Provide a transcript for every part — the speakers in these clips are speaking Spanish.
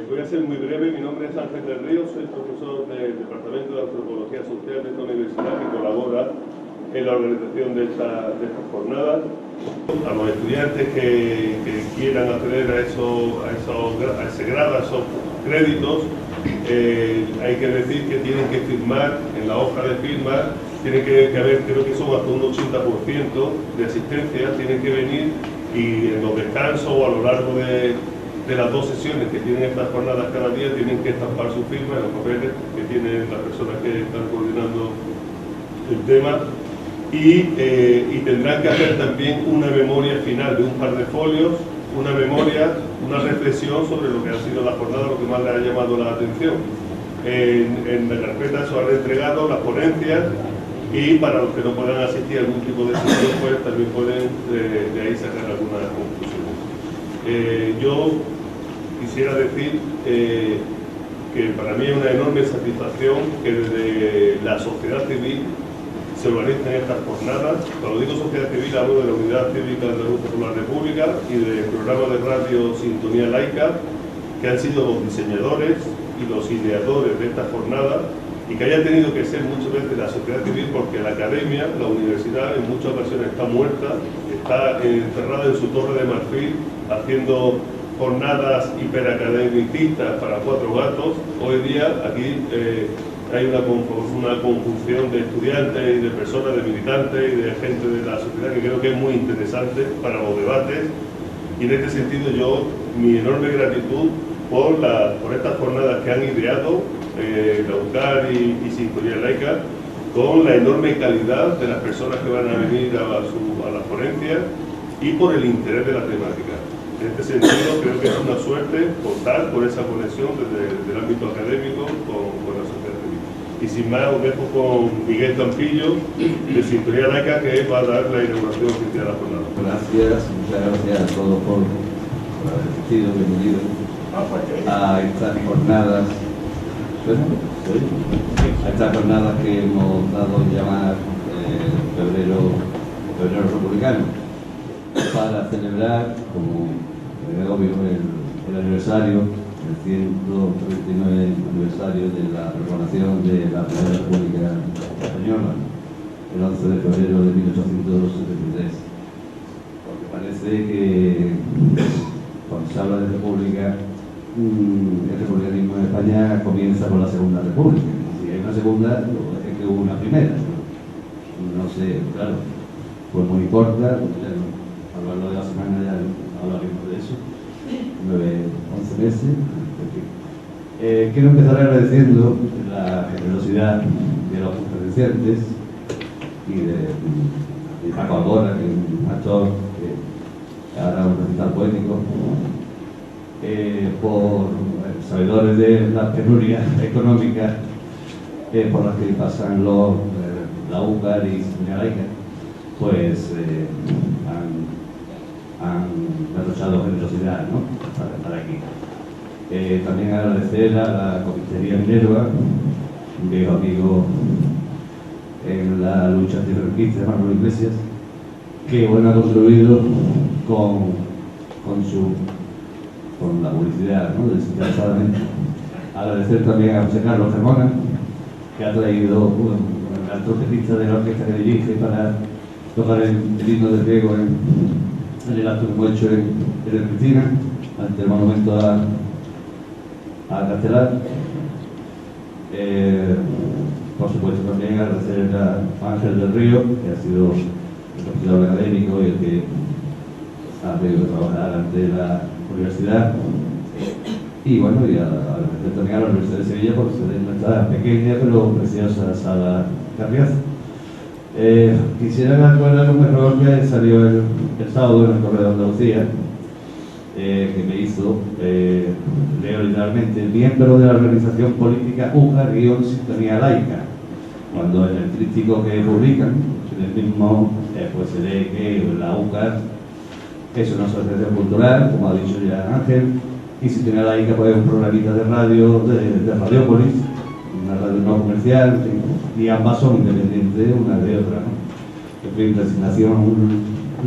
Voy a ser muy breve. Mi nombre es Ángel del Río, soy profesor del Departamento de Antropología Social de esta universidad que colabora en la organización de estas jornadas. A los estudiantes que quieran acceder a ese grado, a esos créditos, hay que decir que tienen que firmar en la hoja de firma, tiene que haber, creo que son hasta un 80% de asistencia, tienen que venir y en los descansos o a lo largo de las 2 sesiones que tienen estas jornadas cada día tienen que estampar su firma en los papeles que tienen las personas que están coordinando el tema y tendrán que hacer también una memoria final de un par de folios, una memoria, una reflexión sobre lo que ha sido la jornada, lo que más les ha llamado la atención. En la carpeta se han entregado las ponencias y para los que no puedan asistir a algún tipo de sesión, pues también pueden de ahí sacar algunas conclusiones. Yo quisiera decir que para mí es una enorme satisfacción que desde la sociedad civil se organicen estas jornadas. Cuando digo sociedad civil hablo de la Unidad Cívica Andaluza por la República y del programa de radio Sintonía Laica, que han sido los diseñadores y los ideadores de estas jornadas y que haya tenido que ser muchas veces la sociedad civil porque la academia, la universidad en muchas ocasiones está muerta, está encerrada en su torre de marfil haciendo jornadas hiperacademicistas para 4 gatos. Hoy día aquí hay una conjunción de estudiantes y de personas, de militantes y de gente de la sociedad que creo que es muy interesante para los debates y en este sentido yo mi enorme gratitud por estas jornadas que han ideado la UCAR y Sintonía Laica con la enorme calidad de las personas que van a venir a las ponencias y por el interés de la temática. En este sentido, creo que es una suerte contar con esa conexión desde el ámbito académico con la sociedad civil. Y sin más, os dejo con Miguel Campillo, de Sintonía Laica, que va a dar la inauguración oficial de la jornada. Gracias, muchas gracias a todos por haber asistido, bienvenidos a estas jornadas. A estas jornadas que hemos dado en llamar febrero republicano, para celebrar, como es obvio, el aniversario, el 139 aniversario de la proclamación de la Primera República Española, el 11 de febrero de 1873. Porque parece que cuando se habla de república, el republicanismo en España comienza con la Segunda República. Si hay una segunda, es que hubo una primera. No sé, claro, fue muy corta, a lo largo de la semana ya hablaremos de eso, 9, 11 meses. Quiero empezar agradeciendo la generosidad de los conferenciantes y de Paco Agora, que es un actor que hará un recital poético, por sabedores de las penurias económicas por las que pasan la UCAR y Sintonía Laica, pues han derrochado generosidad, ¿no?, para estar aquí. También agradecer a la Comisaría Minerva, un viejo amigo en la lucha antifranquista de Manuel Iglesias, que bueno, ha contribuido con la publicidad, ¿no?, desinteresadamente. Agradecer también a José Carlos Carmona, que ha traído al trompetista de la orquesta que dirige para tocar el himno de Riego en el acto que hemos hecho en el Cristina, ante el monumento a Castelar. Por supuesto también agradecer a Ángel del Río, que ha sido el profesor académico y el que ha podido trabajar ante la universidad, y bueno, y a también a la Universidad de Sevilla por ser nuestra pequeña pero preciosa sala Carriazo. Quisiera recordar un error que salió el sábado en el Correo de Andalucía, que me hizo, leo literalmente, miembro de la organización política UCA-Sintonía Laica, cuando en el tríptico que publican, en el mismo, pues se lee que la UCA es una asociación cultural, como ha dicho ya Ángel, y Sintonía Laica pues, es un programita de radio, de Radiopolis, una radio no comercial, y ambas son independientes una de otra, ¿no? Es una designación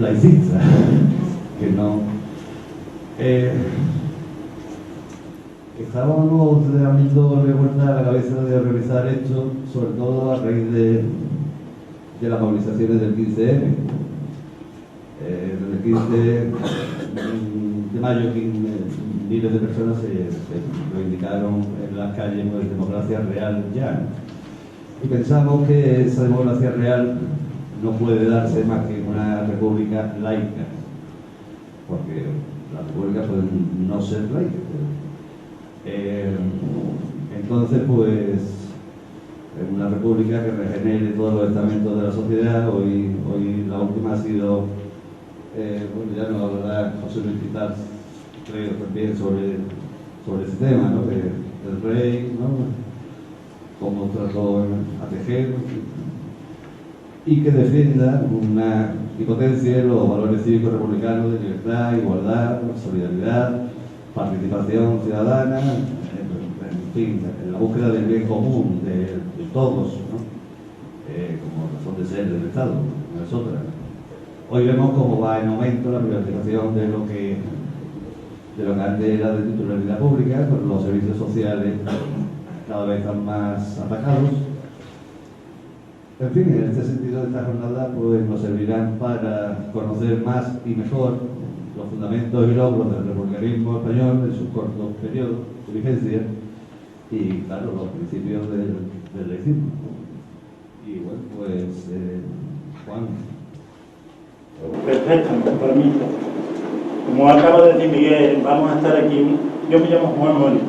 laicista, que no... estábamos dando vuelta a la cabeza de organizar esto, sobre todo a raíz de las movilizaciones del 15M. Desde el 15 de mayo, miles de personas se reivindicaron en las calles pues, democracia real ya. Y pensamos que esa democracia real no puede darse más que en una república laica, porque las repúblicas pueden no ser laicas. Entonces, pues, en una república que regenere todos los estamentos de la sociedad, hoy la última ha sido, bueno, ya nos hablará José Luis Pitar, creo también sobre ese tema, ¿no? El rey, ¿no? Cómo trató a tejer, y que defienda y potencie los valores cívicos republicanos de libertad, igualdad, solidaridad, participación ciudadana, en fin, en la búsqueda del bien común de todos, ¿no? Como razón de ser del Estado, no es otra. Hoy vemos cómo va en aumento la privatización de lo que antes era de titularidad pública, con los servicios sociales cada vez están más atacados. En fin, en este sentido, esta jornada pues, nos servirán para conocer más y mejor los fundamentos y logros del republicanismo español en sus cortos periodos de vigencia y, claro, los principios del laicismo. Y bueno, pues, Juan. Perfecto, me permito. Como acaba de decir Miguel, vamos a estar aquí. Yo me llamo Juan Mori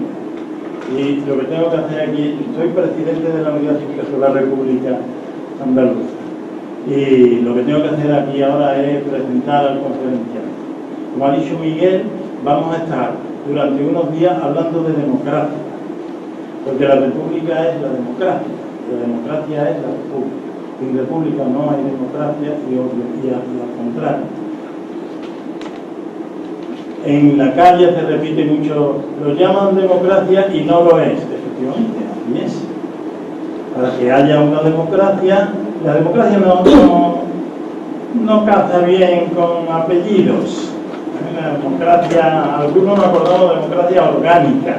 y lo que tengo que hacer aquí, soy presidente de la Unidad Cívica de la República Andaluza y lo que tengo que hacer aquí ahora es presentar al conferenciante. Como ha dicho Miguel, vamos a estar durante unos días hablando de democracia, porque la república es la democracia es la república. En república no hay democracia y al contrario. En la calle se repite mucho, lo llaman democracia y no lo es, efectivamente, así es. Para que haya una democracia, la democracia no casa bien con apellidos. La democracia, algunos nos acordamos de democracia orgánica.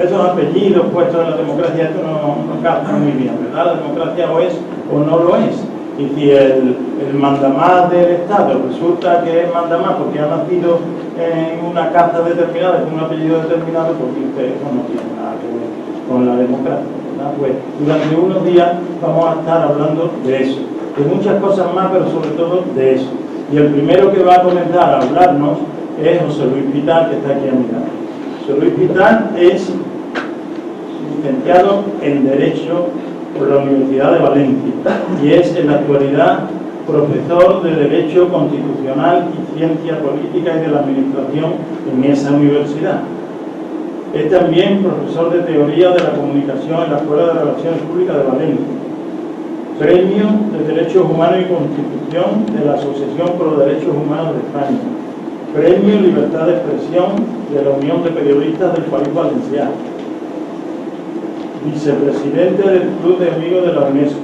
Esos apellidos puestos en la democracia, esto no casa muy bien, ¿verdad? La democracia o es o no lo es. Y si el mandamás del Estado resulta que es mandamás porque ha nacido en una casa determinada, con un apellido determinado, pues eso no tiene nada que ver con la democracia, ¿verdad? Pues durante unos días vamos a estar hablando de eso, de muchas cosas más, pero sobre todo de eso. Y el primero que va a comenzar a hablarnos es José Luis Pitar, que está aquí a mi lado. José Luis Pitar es licenciado en Derecho por la Universidad de Valencia y es en la actualidad profesor de Derecho Constitucional y Ciencia Política y de la Administración en esa universidad. Es también profesor de Teoría de la Comunicación en la Escuela de Relaciones Públicas de Valencia, Premio de Derechos Humanos y Constitución de la Asociación por los Derechos Humanos de España, Premio Libertad de Expresión de la Unión de Periodistas del País Valenciano, vicepresidente del Club de Amigos de la UNESCO,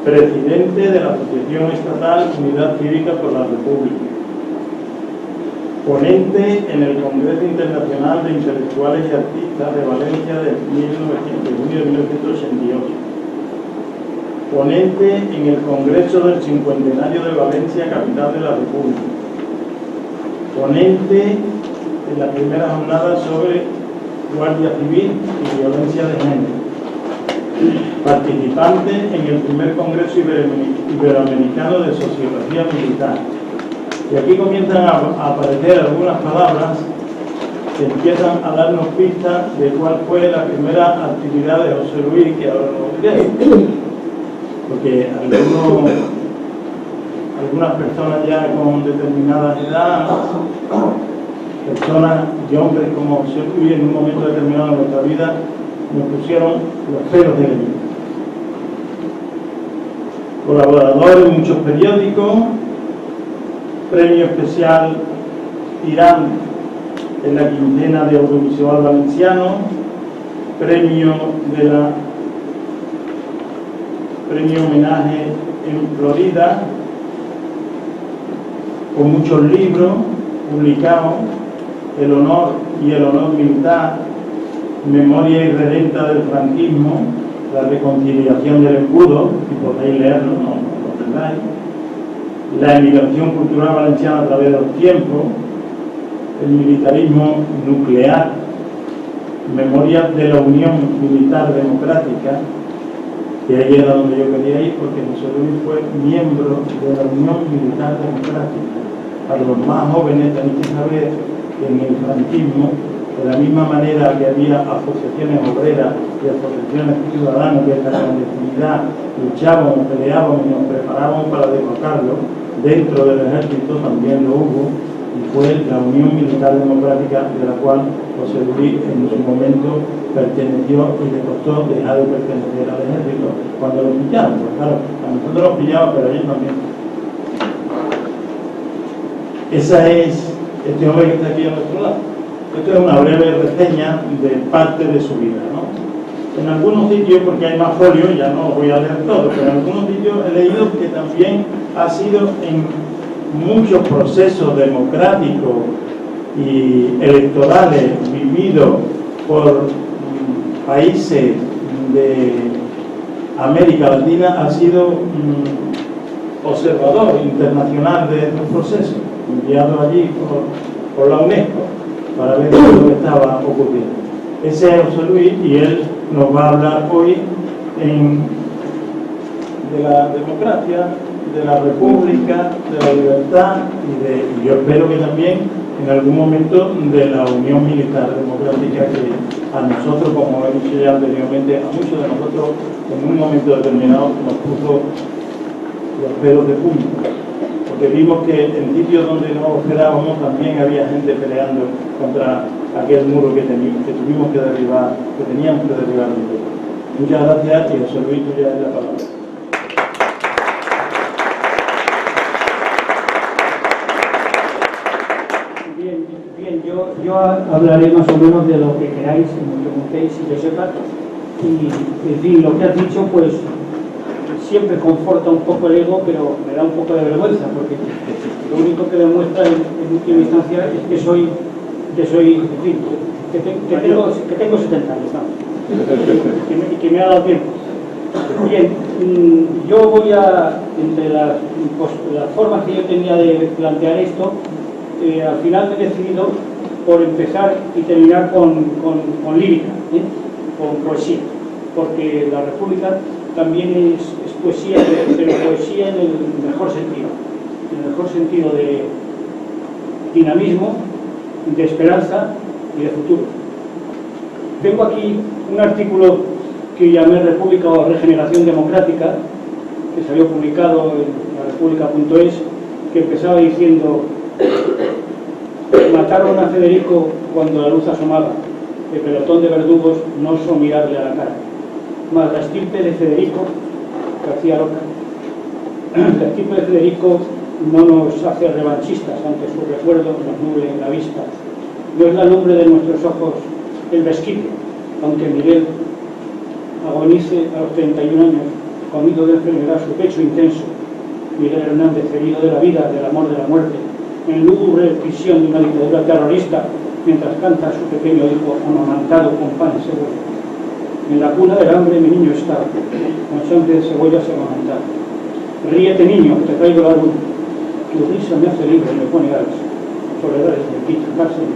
presidente de la Asociación Estatal Unidad Cívica por la República, ponente en el Congreso Internacional de Intelectuales y Artistas de Valencia de junio de 1988, ponente en el Congreso del Cincuentenario de Valencia, capital de la República, ponente en la primera jornada sobre Guardia Civil y Violencia de Género, participante en el primer Congreso Iberoamericano de Sociología Militar. Y aquí comienzan a aparecer algunas palabras que empiezan a darnos pistas de cuál fue la primera actividad de José Luis, que ahora no diré. Porque algunas personas ya con determinada edad, personas y hombres como José Luis, en un momento determinado de nuestra vida, nos pusieron los pelos de gallina. Colaborador en muchos periódicos, premio especial Tirán en la quincena de audiovisual valenciano, premio homenaje en Florida, con muchos libros publicados, El honor y el honor militar, Memoria irredenta del franquismo, La reconciliación del escudo, si podéis leerlo, no lo tengáis, La emigración cultural valenciana a través de los tiempos, El militarismo nuclear, Memoria de la Unión Militar Democrática, que ahí era donde yo quería ir, porque José Luis fue miembro de la Unión Militar Democrática. Para los más jóvenes tenéis que saber que en el franquismo, de la misma manera que había asociaciones obreras y asociaciones ciudadanas que en la clandestinidad luchábamos, peleábamos y nos preparábamos para derrocarlo, dentro del ejército también lo hubo, y fue la Unión Militar Democrática, de la cual José Luis en su momento perteneció y le costó dejar de pertenecer al ejército cuando lo pillaron. Pues claro, a nosotros nos pillaban, pero a ellos también. Esa es este hombre que está aquí a nuestro lado. Esto es una breve reseña de parte de su vida, ¿no? En algunos sitios, porque hay más folios, ya no voy a leer todo, pero en algunos sitios he leído que también ha sido en muchos procesos democráticos y electorales vividos por países de América Latina, ha sido observador internacional de estos procesos, enviado allí por la UNESCO para ver lo que estaba ocurriendo. Ese es José Luis y él nos va a hablar hoy de la democracia, de la república, de la libertad y yo espero que también en algún momento de la Unión Militar Democrática, que a nosotros, como he dicho ya anteriormente, a muchos de nosotros en un momento determinado nos puso los pelos de punta, porque vimos que en sitios donde no esperábamos también había gente peleando contra aquel muro que tuvimos que derribar, que teníamos que derribar nosotros. Muchas gracias y José Luis, tuya es la palabra. Bien, yo hablaré más o menos de lo que queráis, me preguntéis y yo sepa. Y en fin, lo que has dicho, pues siempre conforta un poco el ego, pero me da un poco de vergüenza, porque lo único que demuestra en última instancia es que soy en fin, que tengo 70 años, ¿no? que me ha dado tiempo. Bien, yo voy a, entre las formas que yo tenía de plantear esto, al final me he decidido por empezar y terminar con lírica, con poesía, porque la República también es poesía, pero poesía en el mejor sentido de dinamismo, de esperanza y de futuro. Tengo aquí un artículo que llamé República o Regeneración Democrática, que salió publicado en larepublica.es, que empezaba diciendo: mataron a Federico cuando la luz asomaba, el pelotón de verdugos no osó mirarle a la cara, mas la estirpe de Federico, García Lorca, la estirpe de Federico no nos hace revanchistas, aunque su recuerdo nos nuble en la vista. No es la lumbre de nuestros ojos el vesquite, aunque Miguel agonice a los 31 años, comido de enfermedad su pecho intenso. Miguel Hernández, herido de la vida, del amor, de la muerte, en lúgubre prisión de una dictadura terrorista, mientras canta a su pequeño hijo amamantado con pan y cebolla. En la cuna del hambre mi niño estaba, con sangre de cebolla se amamantaba. Ríete, niño, te traigo la luna. Tu risa me hace libre y me pone alas. Soledades me quita cárcel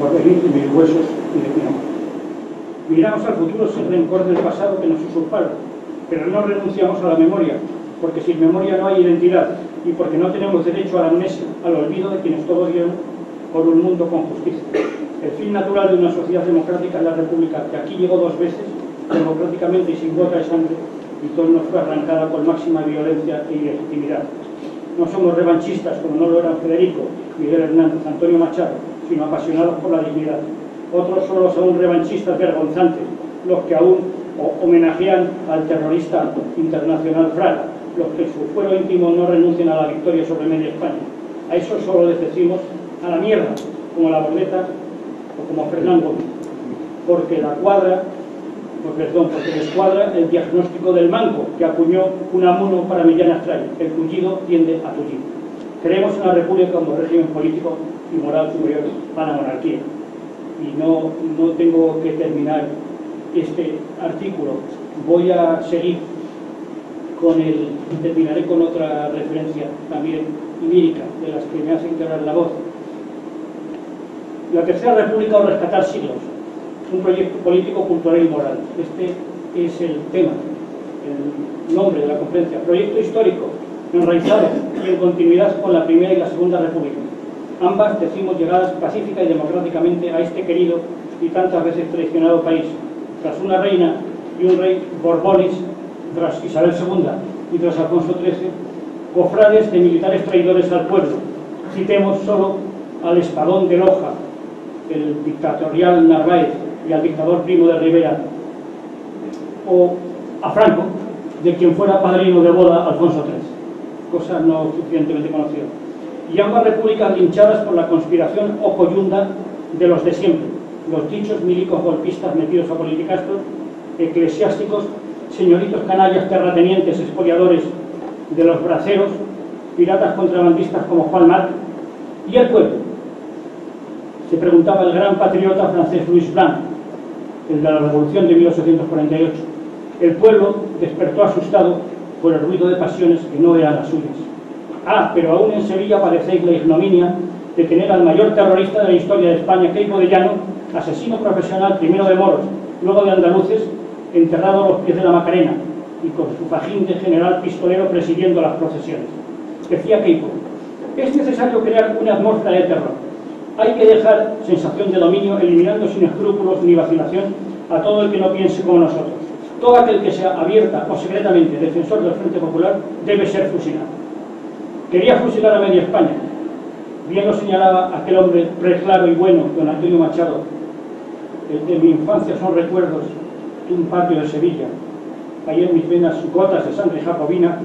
por venir de mis huesos y de mi amor. Miramos al futuro sin rencor del pasado que nos usurparon, pero no renunciamos a la memoria, porque sin memoria no hay identidad y porque no tenemos derecho a la amnesia, al olvido de quienes todo dieron por un mundo con justicia. El fin natural de una sociedad democrática es la república, que aquí llegó 2 veces, democráticamente y sin gota de sangre, y todo nos fue arrancada con máxima violencia e ilegitimidad. No somos revanchistas, como no lo eran Federico, Miguel Hernández, Antonio Machado, sino apasionados por la dignidad. Otros solo son revanchistas vergonzantes, los que aún homenajean al terrorista internacional Fraga, los que en su fuero íntimo no renuncian a la victoria sobre media España. A eso solo les decimos a la mierda, como la Borleta o como Fernando, porque les cuadra el diagnóstico del manco que acuñó Unamuno para Millán Astray: el tullido tiende a tullido. Creemos en la república como régimen político y moral superior a la monarquía. Y no tengo que terminar este artículo. Voy a seguir terminaré con otra referencia también lírica, de las que me hacen quebrar la voz. La Tercera República o rescatar siglos, un proyecto político, cultural y moral. Este es el tema, el nombre de la conferencia. Proyecto histórico, enraizado y en continuidad con la Primera y la Segunda República. Ambas decimos llegadas pacífica y democráticamente a este querido y tantas veces traicionado país, tras una reina y un rey borbones, tras Isabel II y tras Alfonso XIII, cofrades de militares traidores al pueblo. Citemos solo al Espadón de Loja, el dictatorial Narváez, y al dictador Primo de Rivera, o a Franco, de quien fuera padrino de boda Alfonso XIII, cosa no suficientemente conocida. Y ambas repúblicas linchadas por la conspiración o coyunda de los de siempre, los dichos milicos golpistas metidos a politicastros, eclesiásticos, señoritos canallas terratenientes expoliadores de los braceros, piratas contrabandistas como Juan Marc, y el pueblo. Se preguntaba el gran patriota francés Louis Blanc, el de la Revolución de 1848. El pueblo despertó asustado por el ruido de pasiones que no eran las suyas. Ah, pero aún en Sevilla padecéis la ignominia de tener al mayor terrorista de la historia de España, Queipo de Llano, asesino profesional, primero de moros, luego de andaluces, enterrado a los pies de la Macarena y con su fajín de general pistolero presidiendo las procesiones. Decía Queipo: es necesario crear una atmósfera de terror. Hay que dejar sensación de dominio, eliminando sin escrúpulos ni vacilación a todo el que no piense como nosotros. Todo aquel que sea abierta o secretamente defensor del Frente Popular debe ser fusilado. Quería fusilar a media España. Bien lo señalaba aquel hombre preclaro y bueno, don Antonio Machado. El de mi infancia son recuerdos de un patio de Sevilla. Hay en mis venas gotas de sangre jacobina,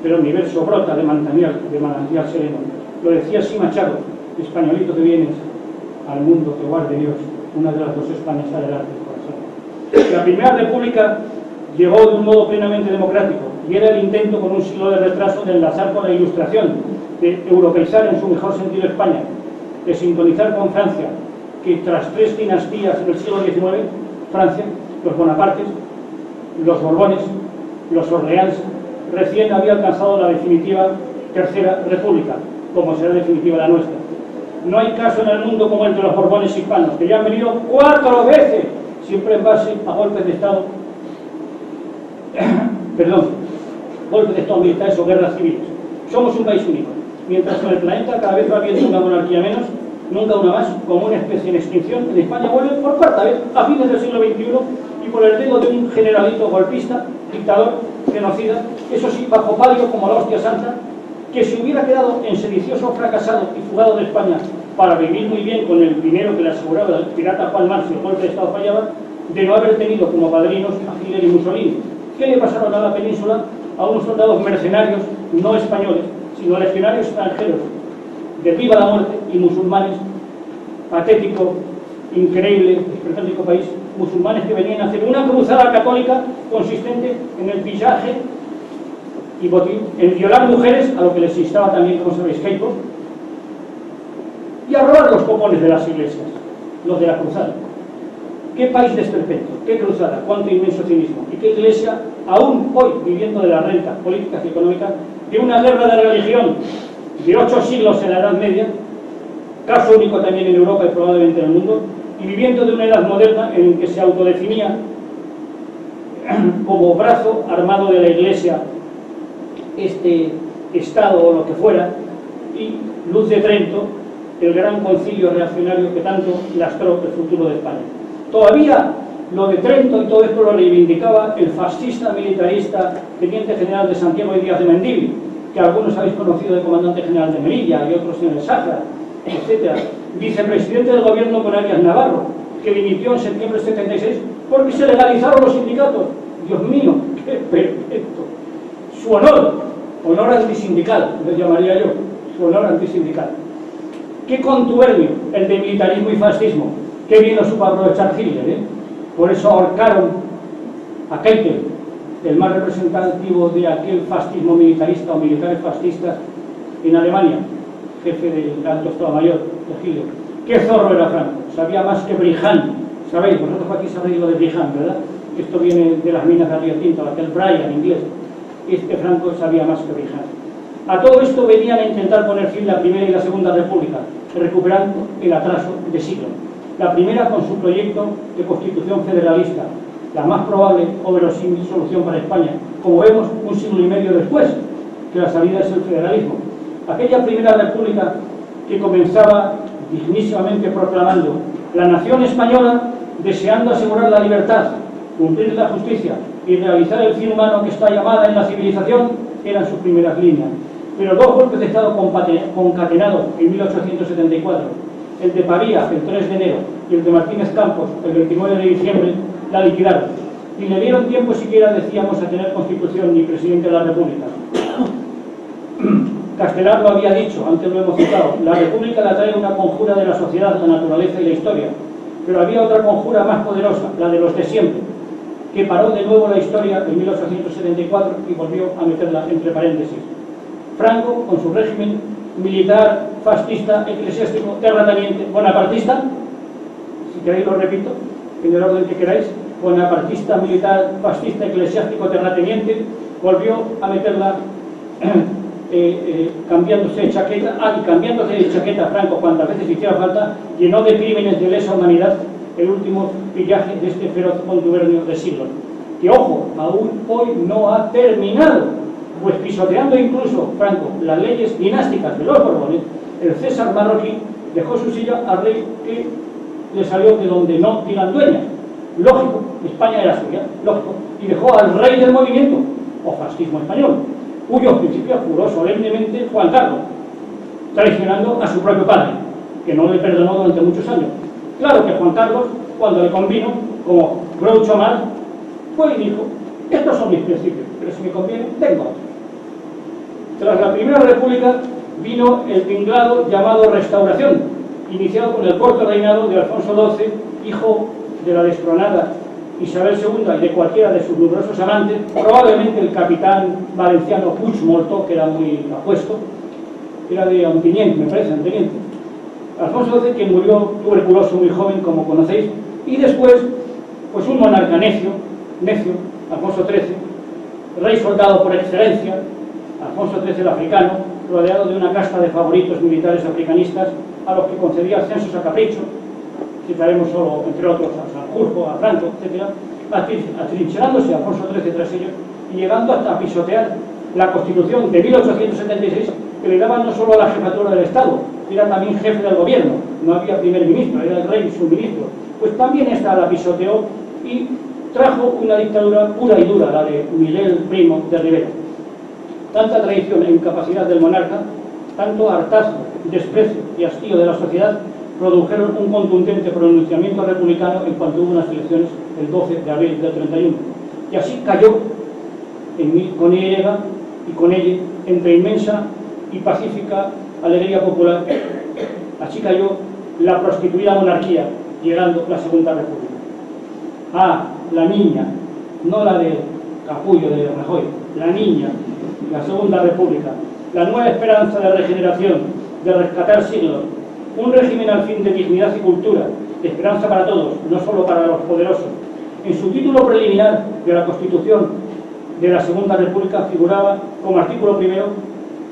pero mi verso brota de manantial sereno. Lo decía así Machado: españolito que vienes al mundo, te guarde Dios, una de las dos Españas adelante del corazón. La Primera República llegó de un modo plenamente democrático y era el intento, con un siglo de retraso, de enlazar con la Ilustración, de europeizar en su mejor sentido España, de sintonizar con Francia, que tras 3 dinastías en el siglo XIX, Francia, los Bonapartes, los Borbones, los Orleans, recién había alcanzado la definitiva Tercera República, como será definitiva la nuestra. No hay caso en el mundo como el de los Borbones hispanos, que ya han venido 4 veces, siempre en base a golpes de Estado, golpes de Estado militares o guerras civiles. Somos un país único. Mientras en el planeta cada vez va habiendo una monarquía menos, nunca una más, como una especie en extinción, en España vuelve por 4ª vez a fines del siglo XXI y por el dedo de un generalito golpista, dictador, genocida, eso sí, bajo palio como la hostia santa, que si hubiera quedado en sedicioso fracasado y fugado de España para vivir muy bien con el dinero que le aseguraba el pirata Juan Marc si el golpe de Estado fallaba, de no haber tenido como padrinos a Hitler y Mussolini. ¿Qué le pasaron a la península? A unos soldados mercenarios no españoles, sino legionarios extranjeros, de viva la muerte, y musulmanes, patético, increíble, esperpéntico país, musulmanes que venían a hacer una cruzada católica consistente en el pillaje y botín, en violar mujeres, a lo que les instaba también, como sabéis, Queipo, y a robar los copones de las iglesias, los de la cruzada. ¿Qué país desperfecto? ¿Qué cruzada? ¿Cuánto inmenso cinismo? ¿Y qué iglesia, aún hoy viviendo de las rentas políticas y económicas, de una guerra de religión de 8 siglos en la Edad Media, caso único también en Europa y probablemente en el mundo, y viviendo de una edad moderna en que se autodefinía como brazo armado de la Iglesia, este Estado o lo que fuera, y Luz de Trento, el gran concilio reaccionario que tanto lastró el futuro de España. Todavía lo de Trento y todo esto lo reivindicaba el fascista militarista teniente general de Santiago y Díaz de Mendívil, que algunos habéis conocido de comandante general de Melilla y otros en el Sahara, etc. Vicepresidente del gobierno con Arias Navarro, que dimitió en septiembre del 76 porque se legalizaron los sindicatos. Dios mío, qué perfecto. Su honor antisindical, les llamaría yo, su honor antisindical. Qué contubernio el de militarismo y fascismo. Qué bien lo supo aprovechar Hitler, ¿eh? Por eso ahorcaron a Keitel, el más representativo de aquel fascismo militarista o militares fascistas en Alemania, jefe del alto Estado Mayor de Hitler. Qué zorro era Franco, sabía más que Briand. Sabéis, vosotros aquí sabéis lo de Briand, ¿verdad? Esto viene de las minas de Río Tinto, aquel Brian inglés. Este Franco sabía más que Briand. A todo esto venían a intentar poner fin la Primera y la Segunda República, recuperando el atraso de siglo. La primera con su proyecto de constitución federalista, la más probable o verosímil solución para España, como vemos un siglo y medio después, que la salida es el federalismo. Aquella Primera República que comenzaba dignísimamente proclamando la nación española deseando asegurar la libertad, cumplir la justicia y realizar el fin humano que está llamada en la civilización, eran sus primeras líneas. Pero dos golpes de Estado concatenados en 1874, el de Pavía el 3 de enero y el de Martínez Campos el 29 de diciembre, la liquidaron. Ni le dieron tiempo siquiera, decíamos, a tener constitución ni presidente de la República. Castelar lo había dicho, antes lo hemos citado, la República la trae una conjura de la sociedad, la naturaleza y la historia. Pero había otra conjura más poderosa, la de los de siempre, que paró de nuevo la historia en 1874 y volvió a meterla entre paréntesis. Franco, con su régimen militar, fascista, eclesiástico, terrateniente, bonapartista, si queréis lo repito, en el orden que queráis, bonapartista, militar, fascista, eclesiástico, terrateniente, volvió a meterla cambiándose de chaqueta, y cambiándose de chaqueta Franco cuantas veces hiciera falta, llenó de crímenes de lesa humanidad el último pillaje de este feroz contubernio de siglos, que, ojo, aún hoy no ha terminado, pues pisoteando incluso Franco las leyes dinásticas de los Borbones, el César marroquí dejó su silla al rey que le salió de donde no tiran dueña. Lógico, España era suya, lógico, y dejó al rey del movimiento, o fascismo español, cuyos principios juró solemnemente Juan Carlos, traicionando a su propio padre, que no le perdonó durante muchos años. Claro que Juan Carlos, cuando le convino, como Groucho Marx, fue y dijo: estos son mis principios, pero si me conviene, tengo otros. Tras la Primera República vino el tinglado llamado Restauración, iniciado con el corto reinado de Alfonso XII, hijo de la destronada Isabel II y de cualquiera de sus numerosos amantes, probablemente el capitán valenciano Puigdemont, que era muy apuesto, era de un teniente, me parece, un teniente. Alfonso XII, que murió tuberculoso muy joven, como conocéis, y después, pues un monarca necio, Alfonso XIII, rey soldado por excelencia, Alfonso XIII el africano, rodeado de una casta de favoritos militares africanistas a los que concedía censos a capricho. Citaremos solo, entre otros, a Sanjurjo, a Franco, etc., atrincherándose Alfonso XIII tras ellos y llegando hasta pisotear la Constitución de 1876, que le daba no solo a la jefatura del Estado, era también jefe del gobierno, no había primer ministro, era el rey y su ministro. Pues también esta la pisoteó y trajo una dictadura pura y dura, la de Miguel Primo de Rivera. Tanta traición e incapacidad del monarca, tanto hartazgo, desprecio y hastío de la sociedad, produjeron un contundente pronunciamiento republicano en cuanto hubo unas elecciones el 12 de abril del 31. Y así cayó con ella y con ella, entre inmensa y pacífica alegría popular, así cayó la prostituida monarquía, llegando la Segunda República. Ah, la niña, no la de Capullo de Rajoy, la niña, la Segunda República, la nueva esperanza de regeneración, de rescatar siglos, un régimen al fin de dignidad y cultura, de esperanza para todos, no solo para los poderosos. En su título preliminar de la Constitución de la Segunda República figuraba como artículo primero: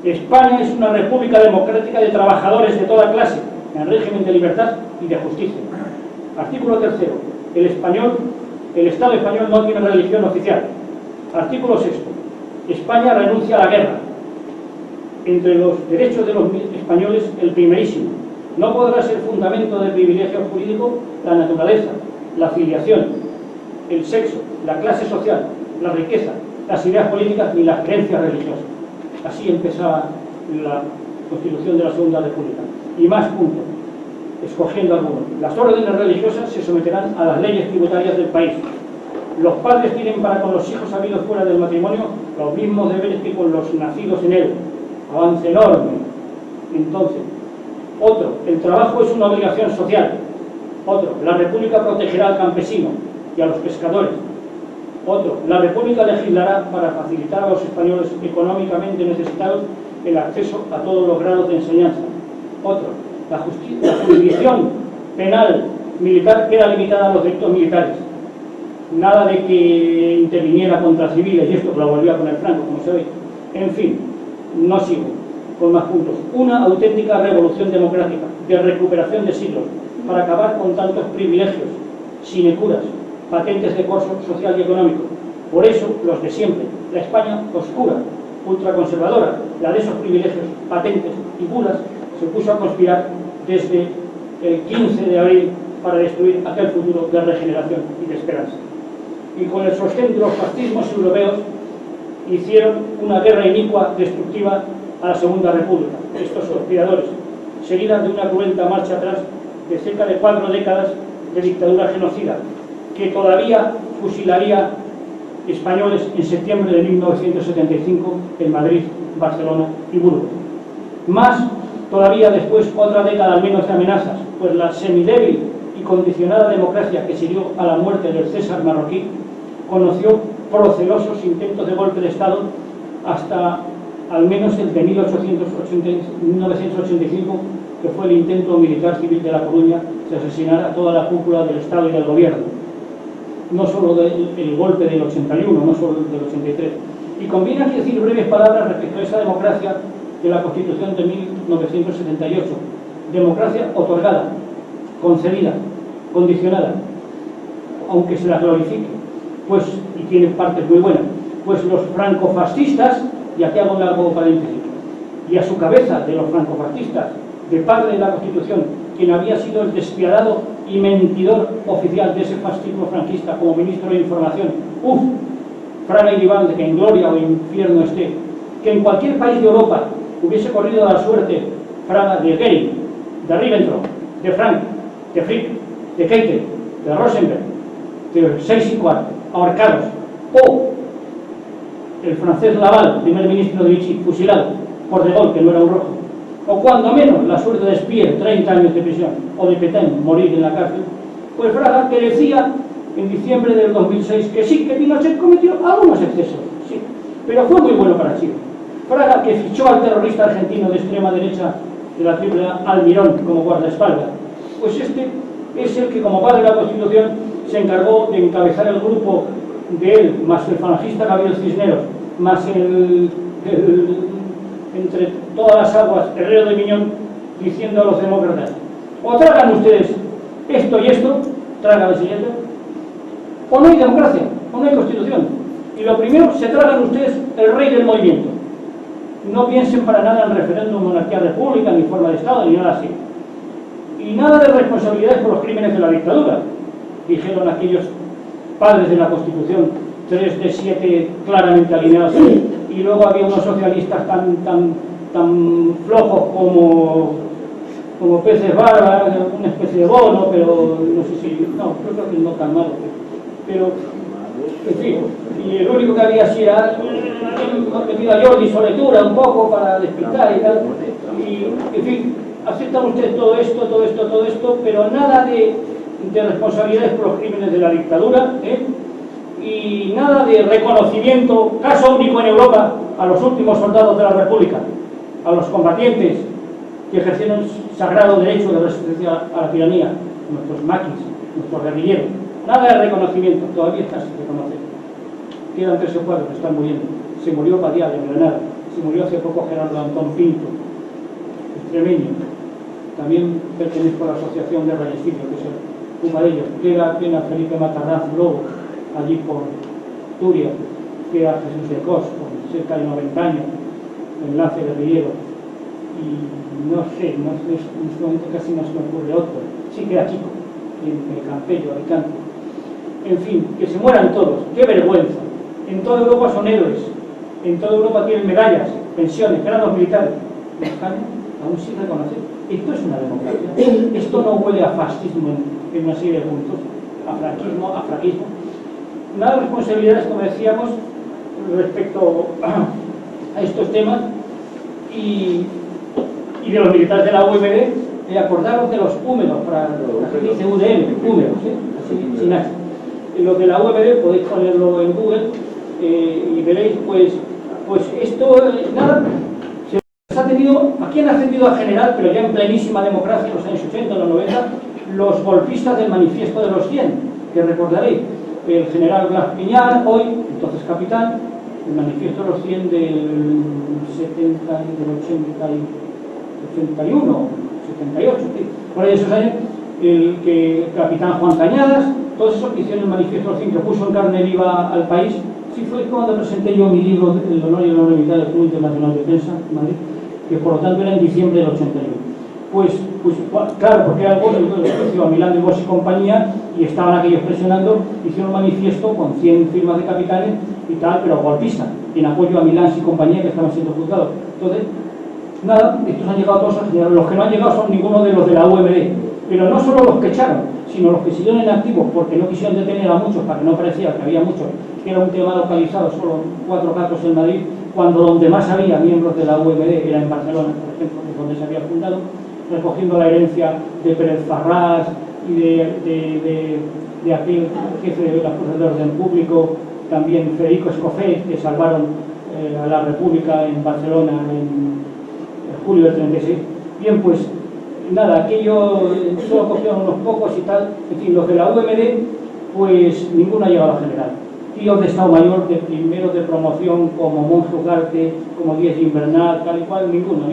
España es una república democrática de trabajadores de toda clase, en régimen de libertad y de justicia. Artículo tercero: el Estado español no tiene religión oficial. Artículo sexto: España renuncia a la guerra. Entre los derechos de los españoles, el primerísimo, No podrá ser fundamento de privilegio jurídico la naturaleza, la filiación, el sexo, la clase social, la riqueza, las ideas políticas ni las creencias religiosas. Así empezaba la Constitución de la Segunda República. Y más puntos, escogiendo algunos. Las órdenes religiosas se someterán a las leyes tributarias del país. Los padres tienen para con los hijos habidos fuera del matrimonio los mismos deberes que con los nacidos en él. Avance enorme. Entonces, otro, el trabajo es una obligación social. Otro, la República protegerá al campesino y a los pescadores. Otro, la República legislará para facilitar a los españoles económicamente necesitados el acceso a todos los grados de enseñanza. Otro, la jurisdicción penal militar queda limitada a los delitos militares. Nada de que interviniera contra civiles, y esto lo volvió a poner Franco, como se ve. En fin, no sigo con más puntos. Una auténtica revolución democrática, de recuperación de siglos, para acabar con tantos privilegios, sinecuras, patentes de curso social y económico. Por eso, los de siempre, la España oscura, ultraconservadora, la de esos privilegios, patentes y puras, se puso a conspirar desde el 15 de abril para destruir aquel futuro de regeneración y de esperanza. Y con el sostén de los fascismos europeos hicieron una guerra inicua, destructiva a la Segunda República, estos conspiradores, seguida de una cruenta marcha atrás de cerca de 4 décadas de dictadura genocida, que todavía fusilaría españoles en septiembre de 1975 en Madrid, Barcelona y Burgos. Más todavía después, otra década al menos de amenazas, pues la semidébil y condicionada democracia que siguió a la muerte del César marroquí conoció procelosos intentos de golpe de Estado hasta al menos el de 1985, que fue el intento militar civil de La Coruña de asesinar a toda la cúpula del Estado y del Gobierno. No solo el golpe del 81, no solo del 83. Y conviene aquí decir breves palabras respecto a esa democracia de la Constitución de 1978. Democracia otorgada, concedida, condicionada, aunque se la glorifique, pues, y tiene partes muy buenas, pues los francofascistas, y aquí hago un largo paréntesis, y a su cabeza de los francofascistas, de padre de la Constitución, quien había sido el despiadado y mentidor oficial de ese fascismo franquista como ministro de Información, Fraga Iribarne, que en gloria o infierno esté, que en cualquier país de Europa hubiese corrido la suerte Fraga de Goering, de Ribbentrop, de Frank, de Frick, de Keitel, de Rosenberg, de Seyss-Inquart, ahorcados, o el francés Laval, primer ministro de Vichy, fusilado por De Gaulle, que no era un rojo, o cuando menos la suerte de Speer, 30 años de prisión, o de Pétain, morir en la cárcel, pues Fraga, que decía en diciembre del 2006 que sí, que Pinochet cometió algunos excesos, sí, pero fue muy bueno para Chile. Fraga, que fichó al terrorista argentino de extrema derecha de la Triple A, Almirón, como guardaespaldas, pues este es el que, como padre de la Constitución, se encargó de encabezar el grupo de él, más el falangista Gabriel Cisneros, más entre todas las aguas, Herrero de Miñón, diciendo a los demócratas: o tragan ustedes esto y esto, tragan el siguiente, o no hay democracia, o no hay Constitución. Y lo primero, se tragan ustedes el rey del movimiento. No piensen para nada en referéndum, monarquía, república, ni forma de Estado, ni nada así. Y nada de responsabilidades por los crímenes de la dictadura, dijeron aquellos padres de la Constitución, 3 de 7 claramente alineados. Y luego había unos socialistas tan flojos como peces barbas, una especie de bono, pero no sé si, no, creo que no tan malo, pero en fin, y el único que había así era metido a Jordi Soletura un poco para despistar y tal, y en fin, aceptan ustedes todo esto, pero nada de responsabilidades por los crímenes de la dictadura, y nada de reconocimiento, caso único en Europa, a los últimos soldados de la República, a los combatientes que ejercieron sagrado derecho de resistencia a la tiranía, nuestros maquis, nuestros guerrilleros. Nada de reconocimiento, todavía está sin reconocer. Quedan 3 o 4 que están muriendo. Se murió Padial en Granada, se murió hace poco Gerardo Antón Pinto, extremeño. También pertenezco a la Asociación de Reyestillo, que es uno de ellos. Queda pena Felipe Matarraz Lobo, allí por Turia, queda Jesús de Cos, con cerca de 90 años, enlace guerrillero. y no sé, en este momento casi no se me ocurre otro. Sí queda Kiko, en Campello, Alicante. En fin, que se mueran todos, qué vergüenza. En toda Europa son héroes, en toda Europa tienen medallas, pensiones, grados militares. En España aún sin reconocer. Esto es una democracia. Esto no huele a fascismo en una serie de puntos, a fraquismo. Nada de responsabilidades, como decíamos, respecto a estos temas y de los militares de la UMD, acordaros de los húmedos, para la gente dice UDM, húmedos, así, sin H. Los de la UMD podéis ponerlo en Google y veréis, pues esto, nada, se ha tenido, aquí han ascendido a general, pero ya en plenísima democracia, en los años 80, los 90, los golpistas del manifiesto de los 100, que recordaréis, el general Blas Piñar, hoy, entonces capitán, el manifiesto de los 100 del 70, del 81, 78, por ahí esos años, el capitán Juan Cañadas, todos esos que hicieron el manifiesto de los 100, que puso en carne viva al país. Sí, fue cuando presenté yo mi libro, El honor y el honor militar del Club Internacional de Prensa, Madrid, que por lo tanto era en diciembre del 81. Pues claro, porque era algo del a Milán de Bosch y compañía, y estaban aquellos presionando, hicieron un manifiesto con 100 firmas de capitanes y tal, pero golpista, en apoyo a Milán y compañía, que estaban siendo juzgados. Entonces, nada, estos han llegado todos a general. Los que no han llegado son ninguno de los de la UMD, pero no solo los que echaron, sino los que siguieron en activo, porque no quisieron detener a muchos, para que no parecía que había muchos, que era un tema localizado, solo 4 casos en Madrid, cuando donde más había miembros de la UMD era en Barcelona, por ejemplo, donde se había fundado, recogiendo la herencia de Pérez Farrás y de aquel jefe de las fuerzas de orden público, también Federico Escofet, que salvaron a la República en Barcelona en julio del 36. Bien, pues nada, aquello solo cogieron unos pocos y tal. En fin, los de la UMD, pues ninguno ha llegado a general. Tíos de Estado Mayor, de primeros de promoción, como Monje Ugarte, como Díez Invernal, tal y cual, ninguno.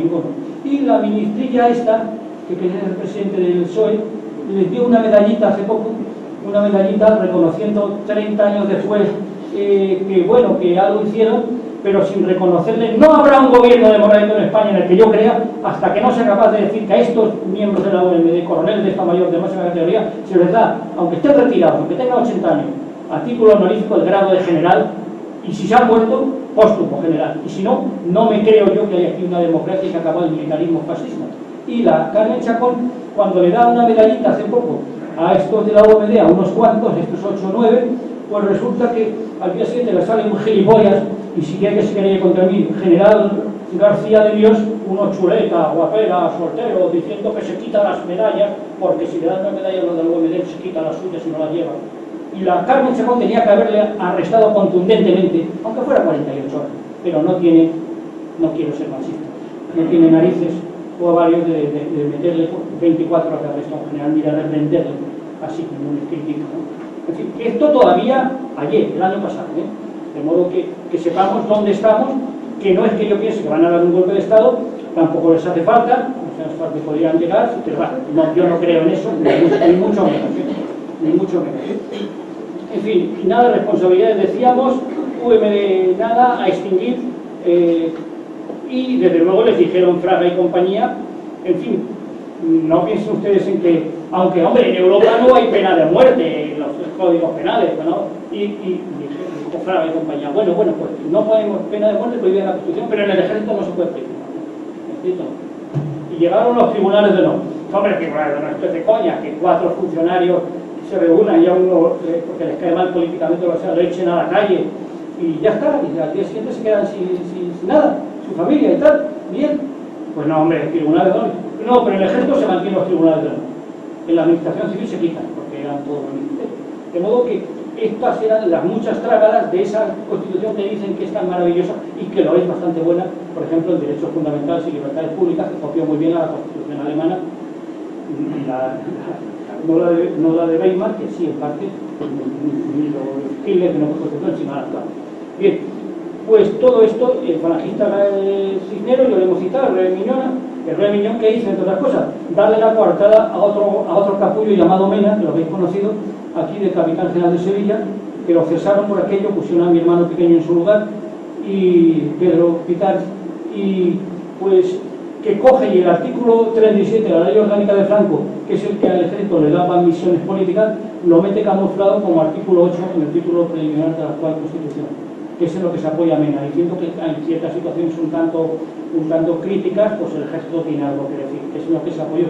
Y la ministrilla esta, que es el presidente del PSOE, les dio una medallita hace poco, una medallita reconociendo 30 años después que bueno, que algo hicieron, pero sin reconocerle. No habrá un gobierno democrático en España en el que yo crea, hasta que no sea capaz de decir que a estos miembros de la OMD, coroneles de Estado Mayor de máxima categoría, se les da, aunque estén retirados, aunque tengan 80 años, a título honorífico el grado de general, y si se han muerto, póstumo general. Y si no, no me creo yo que haya aquí una democracia que acabó el militarismo fascista. Y la Carmen Chacón, cuando le da una medallita hace poco a estos de la OMD, a unos cuantos, estos 8 o 9, pues resulta que al día siguiente le sale un gilipollas, y si quiere que se quede contra mí, general García de Dios, uno chuleta, guapera, soltero, diciendo que se quita las medallas, porque si le dan una medalla a los del OMD se quita las suyas y no las lleva. Y la Carmen Chacón tenía que haberle arrestado contundentemente, aunque fuera 48 horas, pero no quiero ser machista, no tiene narices o varios de meterle 24 horas de arresto a un general, mira, de reprenderle, así como un crítico, ¿no? En fin, esto todavía ayer, el año pasado, de modo que sepamos dónde estamos, que no es que yo piense que van a dar un golpe de Estado, tampoco les hace falta, o sea, que podrían llegar, pero no, yo no creo en eso, ni mucho menos. En fin, nada de responsabilidades, decíamos, UMD nada, a extinguir, y desde luego les dijeron Fraga y compañía, en fin, no piensen ustedes en que, aunque hombre, en Europa no hay pena de muerte, los códigos penales, ¿no? Y dijo Fraga y compañía, bueno, pues no podemos pena de muerte prohibida en la Constitución, pero en el ejército no se puede prohibir. Y llegaron los tribunales de no. Hombre, tribunales de no, esto es de coña, que 4 funcionarios se reúnan y a uno, porque les cae mal políticamente, o sea, lo echen a la calle y ya está, y al día siguiente se quedan sin nada, su familia y tal, bien. Pues no, hombre, tribunales de honor. No, pero en el ejército se mantienen los tribunales de honor. En la administración civil se quitan, porque eran todos los ministerios. De modo que estas eran las muchas trágalas de esa constitución que dicen que es tan maravillosa y que lo es bastante buena, por ejemplo, en derechos fundamentales y libertades públicas, que copió muy bien a la constitución alemana, no la de Weimar, que sí, en parte, ni Hitler, que no fue constitución, sino la actual. Bien, pues todo esto, el falangista Cisneros, yo le hemos citado, el Rey Miñón, que hizo, entre otras cosas, darle la coartada a otro capullo llamado Mena, que lo habéis conocido, aquí de capitán general de Sevilla, que lo cesaron por aquello, pusieron a mi hermano pequeño en su lugar, y Pedro Pitar, y pues que coge y el artículo 37 de la Ley Orgánica de Franco, que es el que al ejército le daba misiones políticas, lo mete camuflado como artículo 8 en el título preliminar de la actual Constitución, que es en lo que se apoya Mena, diciendo que en ciertas situaciones un tanto críticas, pues el ejército tiene algo que decir, que es en lo que se apoyó.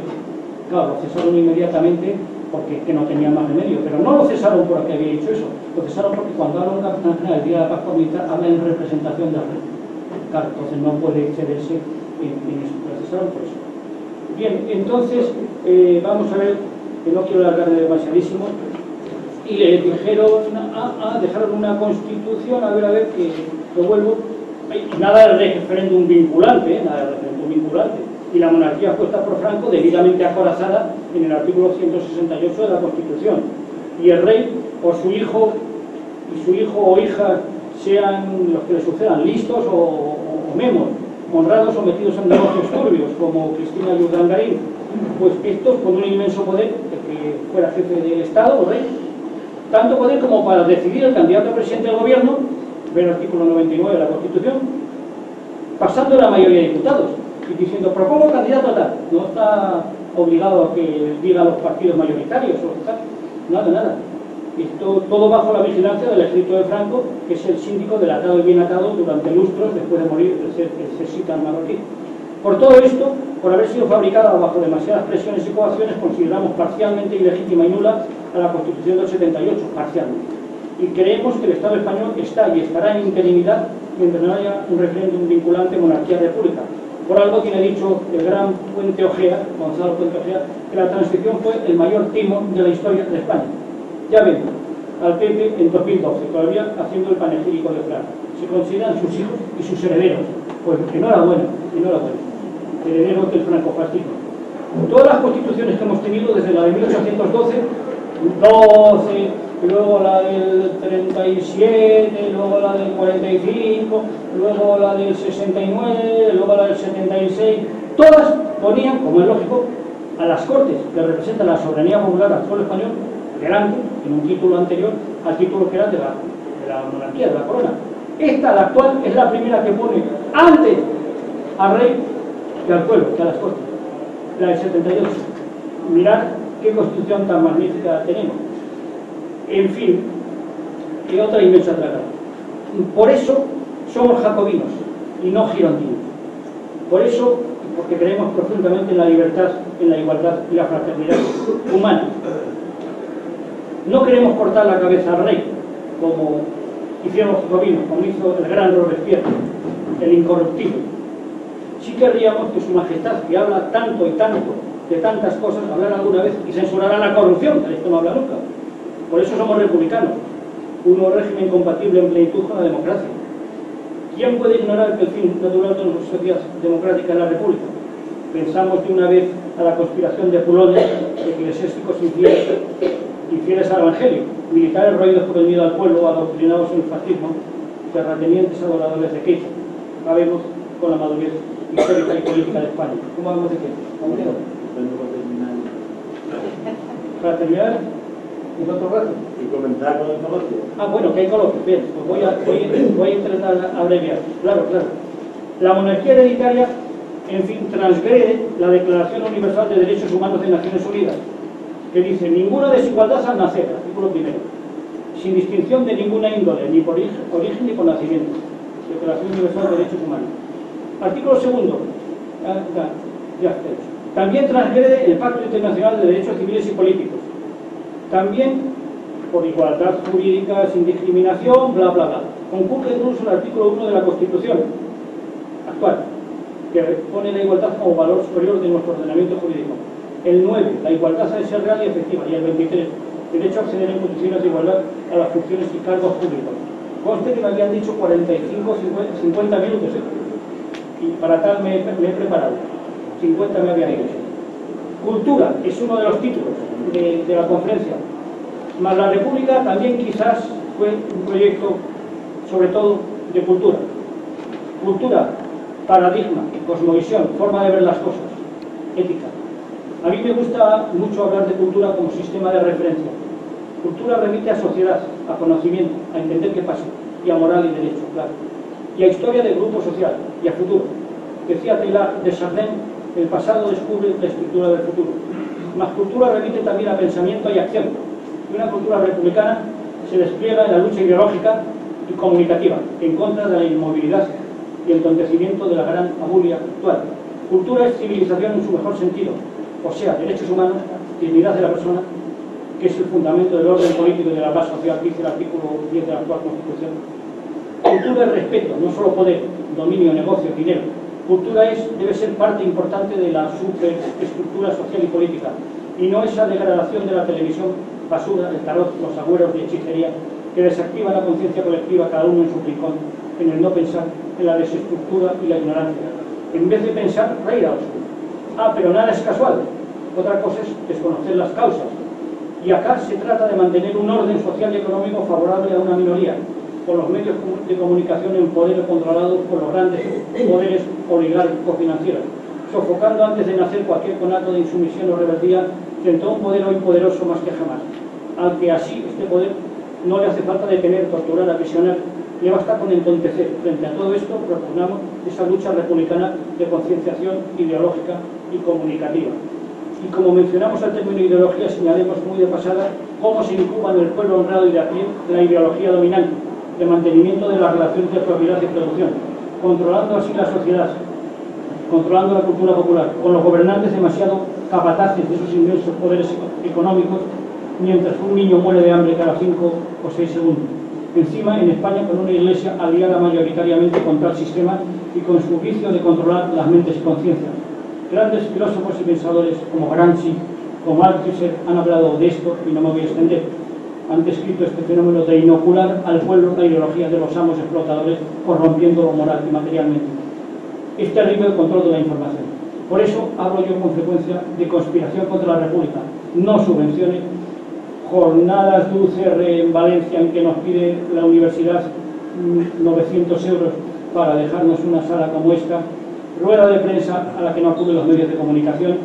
Claro, lo cesaron inmediatamente porque que no tenía más remedio, pero no lo cesaron porque había dicho eso, lo cesaron porque cuando habla un capitán general el día de la paz militar habla en representación del rey. Claro, entonces no puede excederse en eso, lo cesaron por eso. Bien, entonces vamos a ver, que no quiero alargarme demasiadísimo, y le dijeron, dejaron una constitución, a ver, que lo vuelvo, nada de referéndum vinculante, y la monarquía puesta por Franco debidamente acorazada en el artículo 168 de la Constitución, y el rey o su hijo o hija sean los que le sucedan listos o memos, honrados o metidos en negocios turbios como Cristina y Urdangarín, pues estos con un inmenso poder, que fuera jefe del Estado o rey, tanto poder como para decidir el candidato a presidente del gobierno, ver el artículo 99 de la Constitución, pasando la mayoría de diputados y diciendo propongo candidato a tal, no está obligado a que diga los partidos mayoritarios o tal, nada. Esto todo bajo la vigilancia del ejército de Franco, que es el síndico del atado y bien atado durante lustros después de morir el cesita marroquí. Por todo esto, por haber sido fabricada bajo demasiadas presiones y coacciones, consideramos parcialmente ilegítima y nula a la Constitución del 78, parcialmente. Y creemos que el Estado español está y estará en interinidad mientras no haya un referéndum vinculante monarquía-república. Por algo tiene dicho el gran Puente Ojea, Gonzalo Puente Ojea, que la transición fue el mayor timo de la historia de España. Ya ven, al PP en 2012, todavía haciendo el panegírico de Franco. Se consideran sus hijos y sus herederos. Pues enhorabuena. Herederos del francofascismo. Todas las constituciones que hemos tenido desde la de 1812, y luego la del 37, luego la del 45, luego la del 69, luego la del 76, todas ponían, como es lógico, a las Cortes, que representan la soberanía popular al pueblo español, delante, en un título anterior al título que era de la monarquía, de la corona. Esta, la actual, es la primera que pone antes al rey que al pueblo, que a las Cortes, la del 78. Mirad qué constitución tan magnífica tenemos. En fin, y otra inmensa traga. Por eso somos jacobinos y no girondinos. Por eso, porque creemos profundamente en la libertad, en la igualdad y la fraternidad humana. No queremos cortar la cabeza al rey, como hicieron los jacobinos, como hizo el gran Robespierre, el incorruptible. Sí querríamos que su majestad, que habla tanto y tanto de tantas cosas, hablara alguna vez y censurara la corrupción, que de esto no habla nunca. Por eso somos republicanos, un régimen compatible en plenitud con la democracia. ¿Quién puede ignorar que el fin natural de nuestra sociedad democrática es la república? Pensamos de una vez a la conspiración de Pulones, eclesiásticos infieles al Evangelio, militares roídos por el miedo al pueblo, adoctrinados en el fascismo, terratenientes adoradores de Cristo. Sabemos con la madurez histórica y política de España. ¿Cómo vamos de qué? Para terminar, ¿en otro rato? Y comentar con el coloquio. Bueno, que hay coloquio. Bien, pues voy a intentar abreviar. Claro. La monarquía hereditaria, en fin, transgrede la Declaración Universal de Derechos Humanos de Naciones Unidas, que dice: ninguna desigualdad al nacer, artículo primero, sin distinción de ninguna índole, ni por origen ni por nacimiento. Declaración Universal de Derechos Humanos. Artículo segundo, también transgrede el Pacto Internacional de Derechos Civiles y Políticos. También por igualdad jurídica, sin discriminación, bla. Concurre incluso el artículo 1 de la Constitución actual, que pone la igualdad como valor superior de nuestro ordenamiento jurídico. El 9, la igualdad ha de ser real y efectiva. Y el 23, derecho a acceder en condiciones de igualdad a las funciones y cargos públicos. Conste que me habían dicho 45, 50 minutos, y para tal me he preparado. 50 me habían dicho. Cultura es uno de los títulos de la conferencia. Más la República también quizás fue un proyecto, sobre todo, de cultura. Cultura, paradigma, cosmovisión, forma de ver las cosas, ética. A mí me gusta mucho hablar de cultura como sistema de referencia. Cultura remite a sociedad, a conocimiento, a entender qué pasa, y a moral y derecho, claro. Y a historia del grupo social, y a futuro. Decía Teilhard de Chardin, el pasado descubre la estructura del futuro. Más cultura remite también a pensamiento y acción. Y una cultura republicana se despliega en la lucha ideológica y comunicativa en contra de la inmovilidad y el entontecimiento de la gran abulia actual. Cultura es civilización en su mejor sentido, o sea, derechos humanos, dignidad de la persona, que es el fundamento del orden político y de la paz social, dice el artículo 10 de la actual Constitución. Cultura es respeto, no solo poder, dominio, negocio, dinero. Cultura debe ser parte importante de la superestructura social y política, y no esa degradación de la televisión, basura, el tarot, los agüeros de hechicería, que desactiva la conciencia colectiva, cada uno en su rincón, en el no pensar, en la desestructura y la ignorancia. En vez de pensar, reír a oscuro. Pero nada es casual. Otra cosa es desconocer las causas. Y acá se trata de mantener un orden social y económico favorable a una minoría, con los medios de comunicación en poder controlados por los grandes poderes oligárquicos financieros, sofocando antes de nacer cualquier conato de insumisión o rebeldía frente a un poder hoy poderoso más que jamás, al que así este poder no le hace falta detener, torturar, aprisionar, le basta con entontecer. Frente a todo esto propugnamos esa lucha republicana de concienciación ideológica y comunicativa. Y como mencionamos al término ideología, señalemos muy de pasada cómo se incuba en el pueblo honrado y de a pie la ideología dominante, de mantenimiento de las relaciones de propiedad y producción, controlando así la sociedad, controlando la cultura popular, con los gobernantes demasiado capataces de esos inmensos poderes económicos, mientras un niño muere de hambre cada 5 o 6 segundos. Encima, en España, con una iglesia aliada mayoritariamente con tal sistema y con su vicio de controlar las mentes y conciencias. Grandes filósofos y pensadores como Gramsci, como Althusser han hablado de esto y no me voy a extender. Han descrito este fenómeno de inocular al pueblo la ideología de los amos explotadores, corrompiéndolo moral y materialmente. Es terrible el control de la información. Por eso hablo yo con frecuencia de conspiración contra la República, no subvenciones, jornadas de UCR en Valencia en que nos pide la universidad 900 euros para dejarnos una sala como esta, rueda de prensa a la que no acuden los medios de comunicación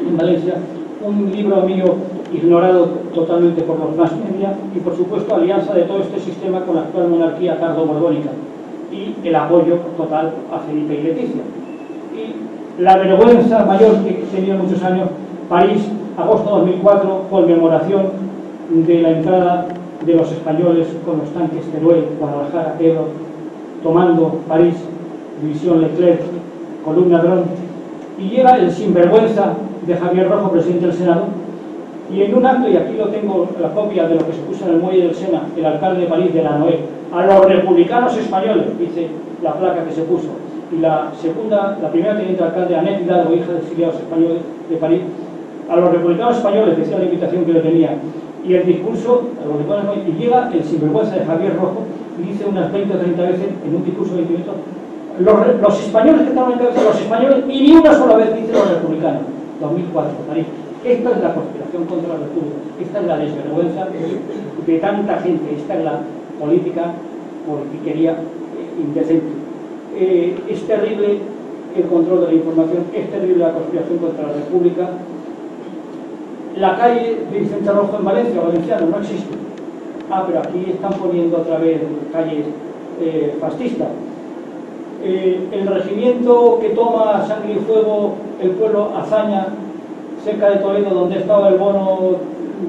en Valencia, un libro mío ignorado totalmente por los más media y, por supuesto, alianza de todo este sistema con la actual monarquía tardo-borbónica y el apoyo total a Felipe y Leticia. Y la vergüenza mayor que he tenido muchos años, París, agosto 2004, conmemoración de la entrada de los españoles con los tanques Teruel, Guadalajara, Ebro, tomando París, división Leclerc, columna Dron, y llega el sinvergüenza de Javier Rojo, presidente del Senado, y en un acto, y aquí lo tengo la copia de lo que se puso en el muelle del Sena, el alcalde de París, de la Noé, a los republicanos españoles, dice la placa que se puso, y la primera teniente alcalde, Annette Hidalgo, hija de exiliados españoles de París, a los republicanos españoles, decía la invitación que le tenía, y el discurso, a los republicanos españoles, y llega el sinvergüenza de Javier Rojo, y dice unas 20 o 30 veces, en un discurso de 20 minutos, los españoles que estaban en cabeza, los españoles, y ni una sola vez dice los republicanos. 2004, París. Esta es la conspiración contra la República, esta es la desvergüenza de tanta gente, esta es la política politiquería indecente. Es terrible el control de la información, es terrible la conspiración contra la República. La calle de Vicente Rojo en Valencia, valenciano, no existe. Pero aquí están poniendo otra vez calles fascistas. El regimiento que toma Sangre y Fuego el pueblo Azaña, cerca de Toledo, donde estaba el Bono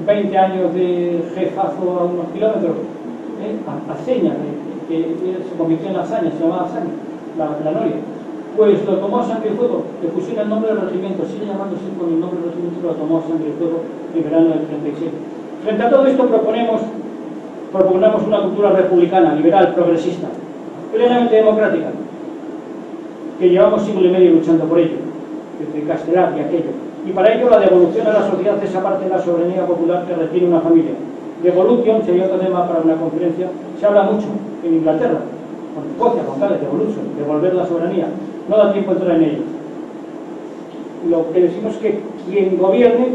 20 años de jefazo a unos kilómetros, Aceña, que se convirtió en Azaña, se llamaba Azaña, la noria, pues lo tomó Sangre y Fuego, le pusieron el nombre del regimiento, sigue llamándose con el nombre del regimiento, lo tomó Sangre y Fuego en verano del 37. Frente a todo esto proponemos una cultura republicana, liberal, progresista, plenamente democrática, que llevamos siglo y medio luchando por ello, desde Castelar y aquello. Y para ello la devolución a la sociedad de esa parte de la soberanía popular que requiere una familia. Devolution sería otro tema para una conferencia. Se habla mucho en Inglaterra, con Escocia, con Gales, devolution, devolver la soberanía. No da tiempo a entrar en ello. Lo que decimos es que quien gobierne,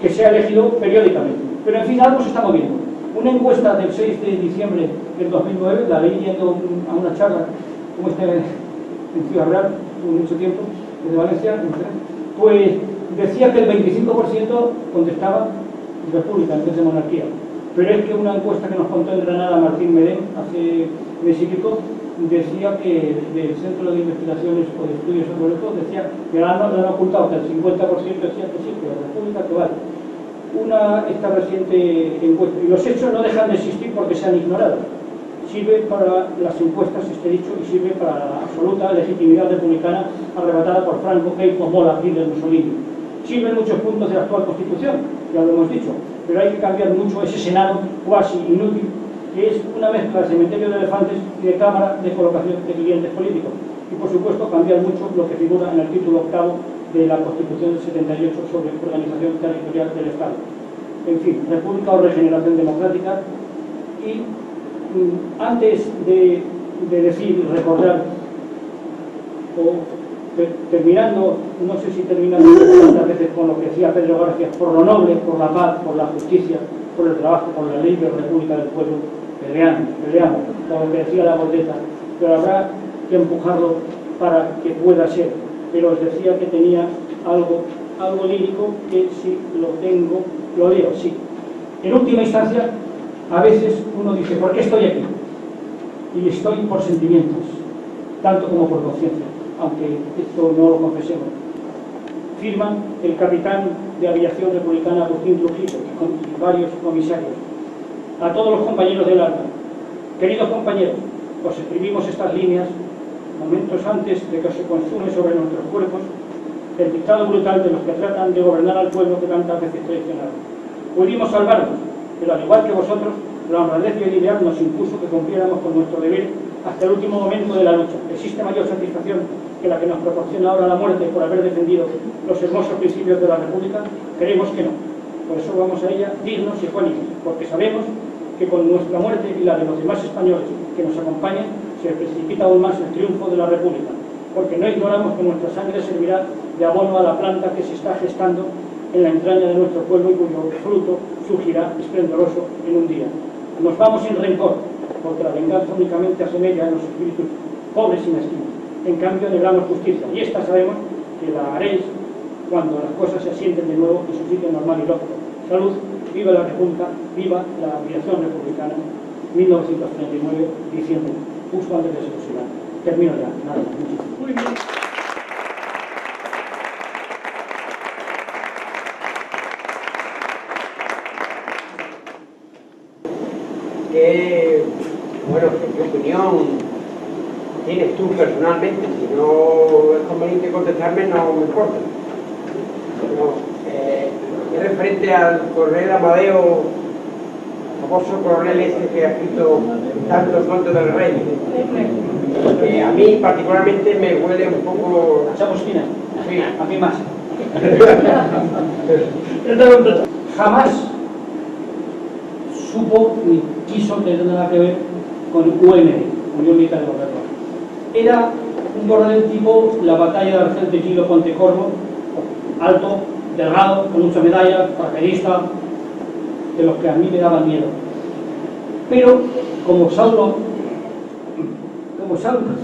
que sea elegido periódicamente. Pero en fin, algo se está moviendo. Una encuesta del 6 de diciembre del 2009, la leí yendo a una charla como esta en Ciudad Real, hace mucho tiempo, desde Valencia, pues decía que el 25% contestaba república en vez de monarquía. Pero es que una encuesta que nos contó en Granada Martín Medén hace mes y pico decía que del Centro de Investigaciones o de Estudios Sociológicos decía que le han ocultado que el 50% decía que sí, que la República que vale. Esta reciente encuesta, y los hechos no dejan de existir porque se han ignorado, sirve para las encuestas, este dicho, y sirve para la absoluta legitimidad republicana arrebatada por Franco, Keynes, Mola, Hitler, Mussolini. Sirve en muchos puntos de la actual Constitución, ya lo hemos dicho, pero hay que cambiar mucho ese Senado cuasi inútil, que es una mezcla de cementerio de elefantes y de cámara de colocación de clientes políticos. Y por supuesto cambiar mucho lo que figura en el título 8º de la Constitución del 78 sobre organización territorial del Estado. En fin, república o regeneración democrática. Y antes de decir, recordar, o terminando, no sé si terminando muchas veces con lo que decía Pedro García, por lo noble, por la paz, por la justicia, por el trabajo, por la libre república del pueblo, peleamos, por lo que decía la Gordeta, pero habrá que empujarlo para que pueda ser. Pero os decía que tenía algo lírico que si lo tengo, lo leo, sí. En última instancia, a veces uno dice, ¿por qué estoy aquí? Y estoy por sentimientos, tanto como por conciencia, aunque esto no lo confesemos. Firman el capitán de aviación republicana Agustín Trujillo y varios comisarios. A todos los compañeros del arma, queridos compañeros, os escribimos estas líneas momentos antes de que se consume sobre nuestros cuerpos el dictado brutal de los que tratan de gobernar al pueblo que tantas veces traicionaron. Pudimos salvarnos, pero al igual que vosotros, la honradez y el ideal nos impuso que cumpliéramos con nuestro deber hasta el último momento de la lucha. ¿Existe mayor satisfacción que la que nos proporciona ahora la muerte por haber defendido los hermosos principios de la República? Creemos que no. Por eso vamos a ella dignos y ecuánimes, porque sabemos que con nuestra muerte y la de los demás españoles que nos acompañan, se precipita aún más el triunfo de la República, porque no ignoramos que nuestra sangre servirá de abono a la planta que se está gestando en la entraña de nuestro pueblo y cuyo fruto surgirá esplendoroso en un día. Nos vamos sin rencor, porque la venganza únicamente asemella en los espíritus pobres y mezquinos. En cambio, anhelamos justicia, y esta sabemos que la haréis cuando las cosas se asienten de nuevo en su sitio normal y lógico. Salud, viva la República, viva la aviación republicana. 1939, diciembre, justo antes de su fusilado. Termino ya, nada, muchísimo. Muy bien. Bueno, ¿qué opinión tienes tú personalmente? Si no es conveniente contestarme, no me importa. Es referente al coronel Amadeo, famoso coronel ese que ha escrito tantos contos del rey. A mí particularmente me huele un poco... Chapusquina. Sí. A mí más. Jamás supo ni quiso tener nada que ver con UMD, Unión Militar de Gobierno. Era un coronel tipo la batalla de Argel de Kilo Pontecorvo, alto, delgado, con muchas medallas, paracaidista, de los que a mí me daban miedo. Pero como Saulo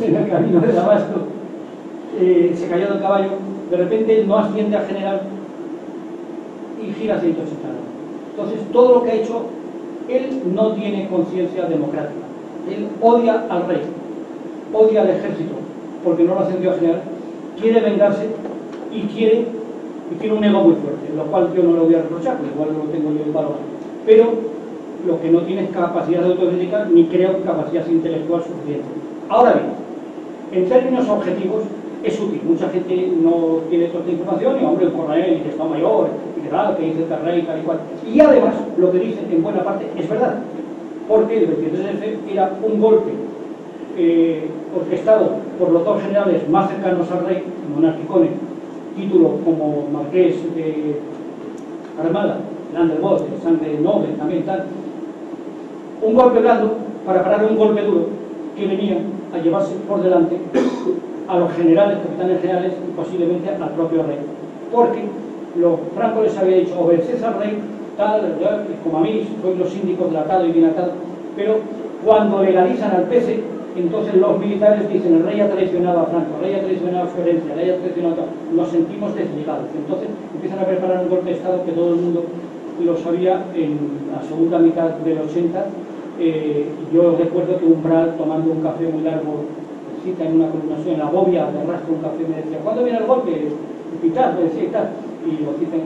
en el camino de Damasco se cayó del caballo, de repente no asciende a general y gira 180 grados. Entonces todo lo que ha hecho, él no tiene conciencia democrática. Él odia al rey, odia al ejército, porque no lo ascendió a general, quiere vengarse y tiene un ego muy fuerte, lo cual yo no lo voy a reprochar, porque igual no lo tengo yo en valor. Pero lo que no tiene es capacidad de autocrítica, ni creo capacidad intelectual suficiente. Ahora bien, en términos objetivos, es útil. Mucha gente no tiene toda esta información, y hombre, el coronel, y que está mayor, y que tal, que dice que el rey, tal y cual. Y además, lo que dice en buena parte es verdad, porque el 23F era un golpe orquestado por los dos generales más cercanos al rey, monarquicones, título como marqués de Armada, Landerbosch, de sangre noble, también tal. Un golpe blando para parar un golpe duro que venía a llevarse por delante a los generales, capitanes generales y posiblemente al propio rey. Porque los francos les había dicho, obedeced al rey, tal, como a mí, sois los síndicos del atado y bien atado. Pero cuando legalizan al PC, entonces los militares dicen, el rey ha traicionado a Franco, el rey ha traicionado a su herencia, el rey ha traicionado a... Nos sentimos desligados. Entonces empiezan a preparar un golpe de Estado que todo el mundo lo sabía en la segunda mitad del 80, Yo recuerdo que Umbral, tomando un café muy largo, cita en una columnación en la Bobia, de arrastro un café, me decía, ¿cuándo viene el golpe? Y tal, me decía y tal. Y lo citan.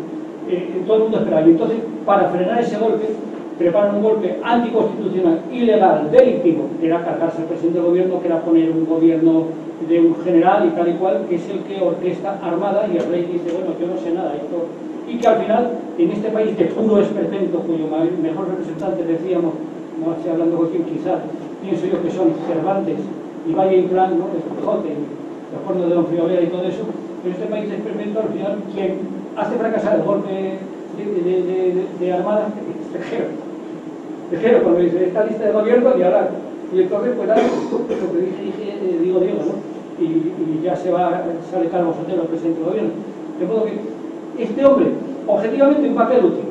Todo el mundo esperaba. Y entonces, para frenar ese golpe, preparan un golpe anticonstitucional, ilegal, delictivo, que era cargarse al presidente del gobierno, que era poner un gobierno de un general y tal y cual, que es el que orquesta armada, y el rey dice, bueno, yo no sé nada, esto... Y que al final, en este país de puro esperpento, cuyo mejor representante, decíamos, no estoy hablando con quien quizás, pienso yo que son Cervantes y Valle Inclán, ¿no? El Quijote, los cuernos de Don Friolera y todo eso, en este país de esperpento, al final, quien hace fracasar el golpe de armada es Tejero, cuando dice, esta lista de gobierno y ahora, y entonces pues nada, lo que digo Diego, ¿no? Y ya sale Carlos Sotelo, el presidente del gobierno. De modo que este hombre, objetivamente, un papel útil.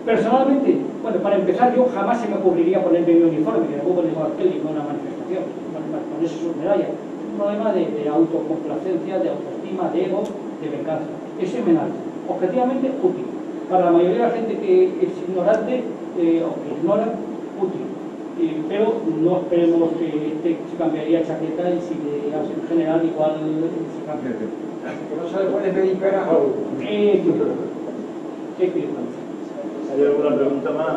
Personalmente, bueno, para empezar, yo jamás se me ocurriría ponerme mi uniforme, que luego le digo a Kelly con una manifestación, para ponerse sus medallas. Un problema de autocomplacencia, de autoestima, de ego, de venganza. Eso es menor. Objetivamente, útil. Para la mayoría de la gente que es ignorante o que ignora, útil. Pero no esperemos que se cambiaría chaqueta y si le hace en general igual se cambia. Que no se le puede pedir peras o... ¿Qué quiere? ¿Hay alguna pregunta más?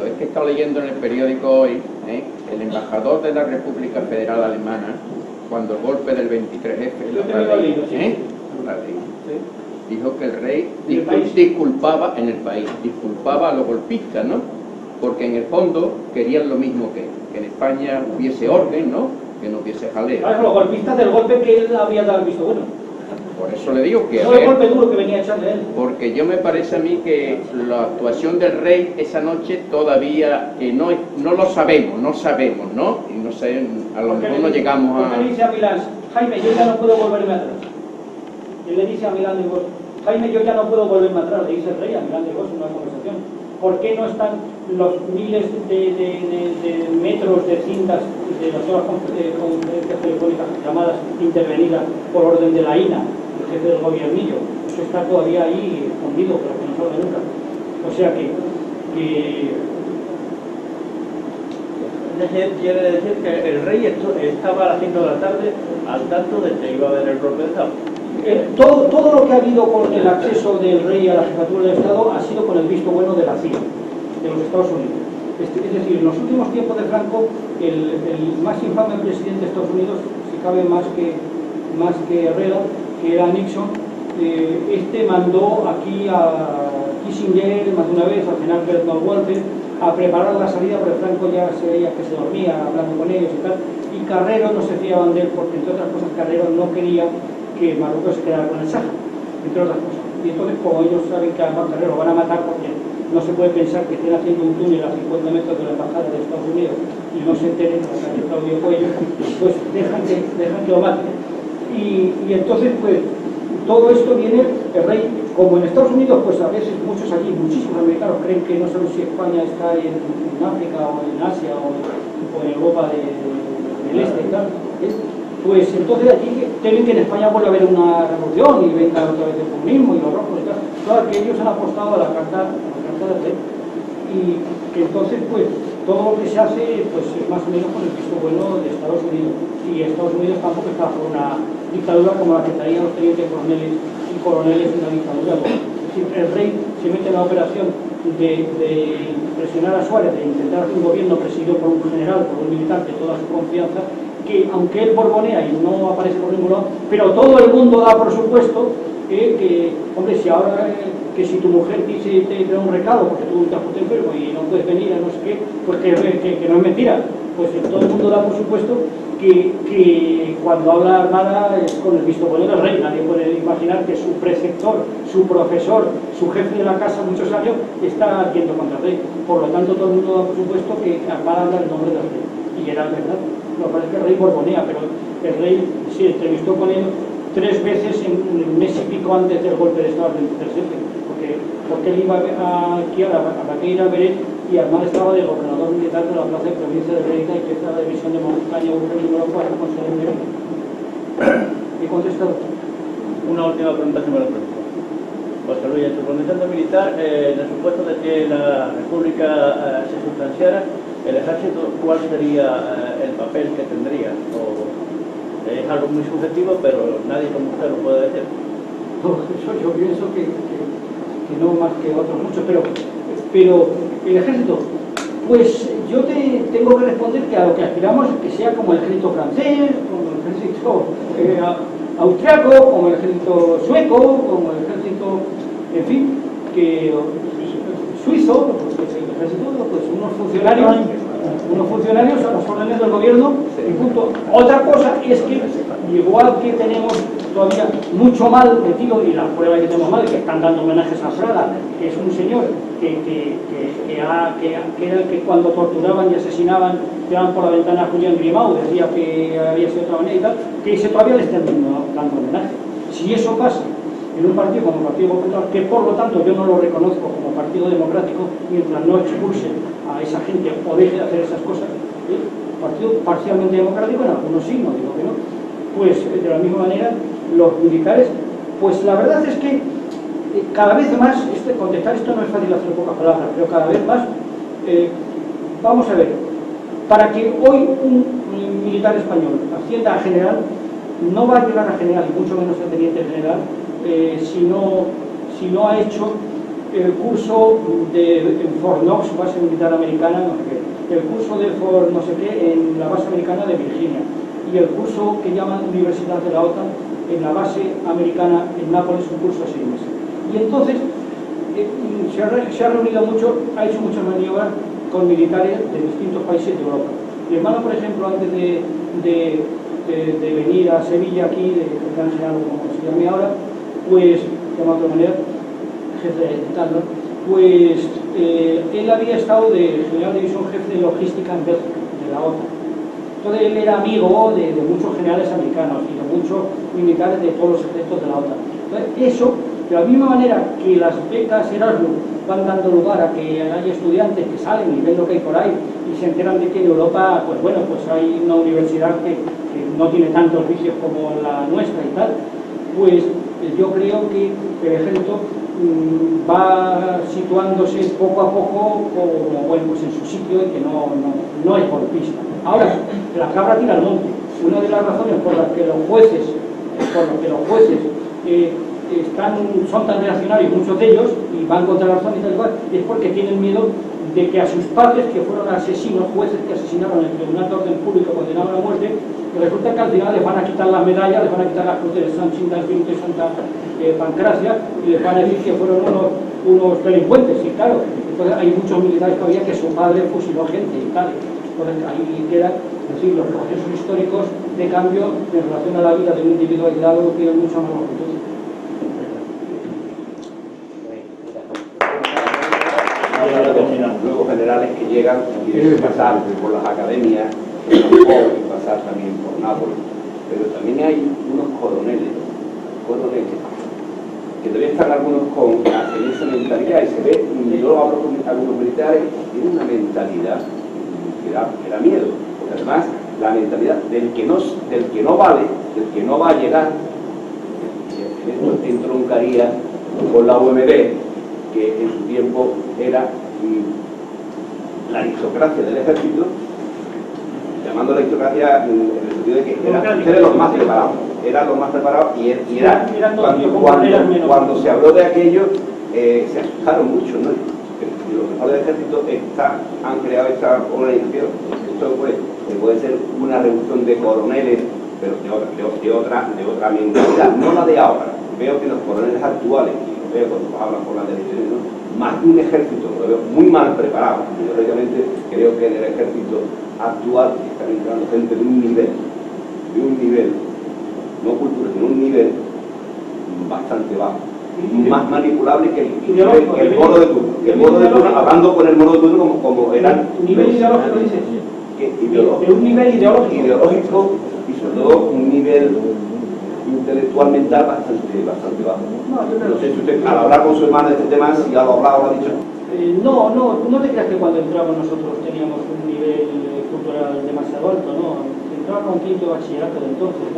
Es que he estado leyendo en el periódico hoy, el embajador de la República Federal Alemana, cuando el golpe del 23F, dijo que el rey disculpaba en el país, disculpaba a los golpistas, ¿no? Porque en el fondo querían lo mismo que en España hubiese orden, ¿no? Que no hubiese jaleo. Claro, los golpistas del golpe que él había dado el visto bueno. Por eso le digo que... No el golpe duro que venía a echarle él. Porque yo me parece a mí que la actuación del rey esa noche todavía no lo sabemos, ¿no? Y no sé, a lo mejor no llegamos a... Porque le dice a Milán, Jaime, yo ya no puedo volverme atrás. Él le dice a Milán de Vos, Jaime, yo ya no puedo volverme atrás, le dice el rey a Milán de Vos en una conversación. ¿Por qué no están los miles de metros de cintas de las horas conferencias telefónicas llamadas intervenidas por orden de la INA, el jefe del gobiernillo? Eso está todavía ahí escondido, pero que no sale nunca. O sea que quiere decir que el rey estaba a las 5 de la tarde al tanto de que iba a haber el golpe de Estado. Todo lo que ha habido con el acceso del rey a la jefatura del Estado ha sido con el visto bueno de la CIA, de los Estados Unidos. Es decir, en los últimos tiempos de Franco, el más infame presidente de Estados Unidos, si cabe más que Herrera, que era Nixon, mandó aquí a Kissinger más de una vez, al general Bertolt Walter, a preparar la salida, porque Franco ya se veía que se dormía hablando con ellos y tal, y Carrero no se fiaban de él, porque entre otras cosas Carrero no quería que Marruecos se quedara con el Sáhara, entre otras cosas. Y entonces, como ellos saben que a Carrero lo van a matar porque no se puede pensar que estén haciendo un túnel a 50 metros de la embajada de Estados Unidos y no se enteren de la calle Claudio Cuello, pues dejan que lo maten. Y entonces, pues, todo esto viene, el rey, como en Estados Unidos, pues a veces muchos allí, muchísimos americanos creen que no saben si España está en África o en Asia o en Europa del Este y tal, pues entonces allí temen que en España vuelva a haber una revolución y venga otra vez el comunismo y los rojos y tal. Claro que ellos han apostado a la carta del rey. Y que entonces, pues, todo lo que se hace, pues es más o menos con el visto bueno de Estados Unidos. Y Estados Unidos tampoco está por una dictadura como la que traían los tenientes coroneles y coroneles de una dictadura. Es decir, el rey se mete en la operación de presionar a Suárez, de intentar hacer un gobierno presidido por un general, por un militar de toda su confianza, que aunque él borbonea y no aparece por ningún lado, pero todo el mundo da por supuesto que, hombre, si ahora que si tu mujer te da un recado porque tú te has puesto enfermo y no puedes venir a no sé qué, pues que no es mentira, pues todo el mundo da por supuesto que cuando habla Armada es con el visto bueno del rey. Nadie puede imaginar que su preceptor, su profesor, su jefe de la casa muchos años está yendo contra el rey. Por lo tanto, todo el mundo da por supuesto que Armada habla en nombre del rey. Y era verdad. Me parece que el rey borbonea, pero el rey se entrevistó con él 3 veces en un mes y pico antes del golpe de Estado del 23F, porque él iba aquí a Baqueira a Beret y Armada estaba de gobernador militar de la plaza de provincia de Breda y que está la división de montaña número 4 con sede en Breda. ¿He contestado? Una última pregunta, si me lo pregunto. José Luis, en su condición de militar, en el supuesto de que la República se sustanciara, ¿el ejército cuál sería el papel que tendría? O es algo muy subjetivo, pero nadie como usted lo puede decir. No, eso yo pienso que no más que otros muchos, pero el ejército, pues yo te tengo que responder que a lo que aspiramos es que sea como el ejército francés, como el ejército austriaco, como el ejército sueco, como el ejército, en fin, que suizo, el ejército, pues unos funcionarios a las órdenes del gobierno y punto. Otra cosa es que, igual que tenemos todavía mucho mal metido, y la prueba que tenemos mal, que están dando homenajes a Fraga, que es un señor que era el que cuando torturaban y asesinaban, tiraban por la ventana a Julián Grimau, decía que había sido de otra manera y tal, que todavía le están dando homenaje. Si eso pasa en un partido como el Partido Popular, que por lo tanto yo no lo reconozco como partido democrático, mientras no expulse a esa gente o deje de hacer esas cosas, partido parcialmente democrático, en algunos sí, no digo que no, pues de la misma manera los militares, pues la verdad es que cada vez más, contestar esto no es fácil hacer pocas palabras, pero cada vez más, vamos a ver, para que hoy un militar español ascienda a general, no va a llegar a general, y mucho menos a teniente general, si no ha hecho el curso en Fort Knox, base militar americana, no sé qué, el curso de Fort no sé qué en la base americana de Virginia, y el curso que llaman Universidad de la OTAN en la base americana en Nápoles, un curso de 6 meses. Y entonces se ha reunido mucho, ha hecho muchas maniobras con militares de distintos países de Europa. Mi hermano, por ejemplo, antes de venir a Sevilla aquí, de Gran General, como se llame ahora, pues, de otra manera, jefe de tal, ¿no? Pues él había estado de general de división jefe de logística en Bélgica, de la OTAN. Entonces él era amigo de muchos generales americanos y de muchos militares de todos los ejércitos de la OTAN. Entonces eso, de la misma manera que las becas Erasmus van dando lugar a que hay estudiantes que salen y ven lo que hay por ahí y se enteran de que en Europa, pues bueno, pues hay una universidad que no tiene tantos vicios como la nuestra y tal, pues yo creo que el ejército va situándose poco a poco como, bueno, pues en su sitio y que no es golpista. Ahora, la cabra tira al monte. Una de las razones por las que los jueces son tan reaccionarios, muchos de ellos, y van contra la razón y tal cual, es porque tienen miedo de que a sus padres, que fueron asesinos, jueces que asesinaron en el Tribunal de Orden Público, condenaron a muerte, que resulta que al final les van a quitar las medallas, les van a quitar las cruces de San Chindas, de Santa Pancracia, y les van a decir que fueron unos delincuentes, y claro, entonces hay muchos militares todavía que su padre fusiló gente y tal. Entonces ahí quedan, es decir, los procesos históricos de cambio en relación a la vida de un individuo aislado tienen mucha más longitud. Luego generales que llegan y deben pasar por las academias, y pasar también por Nápoles, pero también hay unos coroneles que todavía están algunos con esa mentalidad, y se ve, yo hablo con algunos militares, tienen una mentalidad que da miedo, porque además la mentalidad del que no vale, del que no va a llegar, en esto entroncaría con la UMD, que en su tiempo era la aristocracia del ejército, llamando la aristocracia en el sentido de que eran los más preparados, y era cuando se habló de aquello se asustaron mucho, ¿no? Y los mejores del ejército han creado esta organización. Esto puede ser una reducción de coroneles, pero de otra mentalidad, no la de ahora. Veo que los coroneles actuales, y lo veo cuando hablan por la televisión, ¿no? Más de un ejército, lo veo muy mal preparado. Yo realmente creo que en el ejército actual están entrando gente de un nivel, no cultura, sino un nivel bastante bajo, más manipulable que el modo de turno, hablando con el modo de turno como eran. ¿Nivel ideológico dices? De un nivel ideológico y sobre todo un nivel intelectual mental bastante bajo. No sé si usted, al hablar con su hermana de este tema, si ya lo ha hablado, lo ha dicho. No te creas que cuando entramos nosotros teníamos un nivel cultural demasiado alto, no. Entraba con quinto de bachillerato de entonces,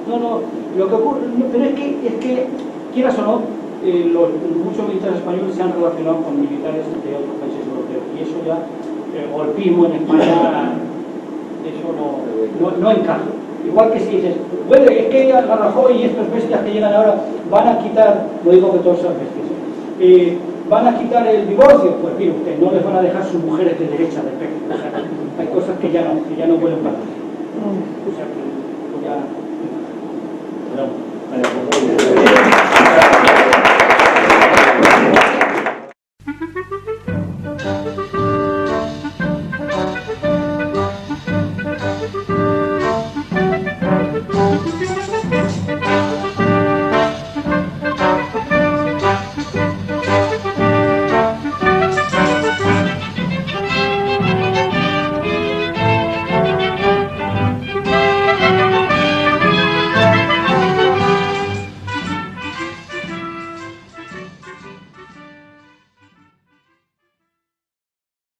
¿no? Lo que ocurre, pero es que quieras o no, muchos militares españoles se han relacionado con militares de otros países europeos, y eso ya el golpismo en España, eso no encaja. Igual que si dices, bueno, es que a Rajoy y estos bestias que llegan ahora van a quitar, no digo que todos sean bestias, van a quitar el divorcio, pues mire usted, no les van a dejar sus mujeres de derecha, de pecho. O sea, hay cosas que ya no vuelven para.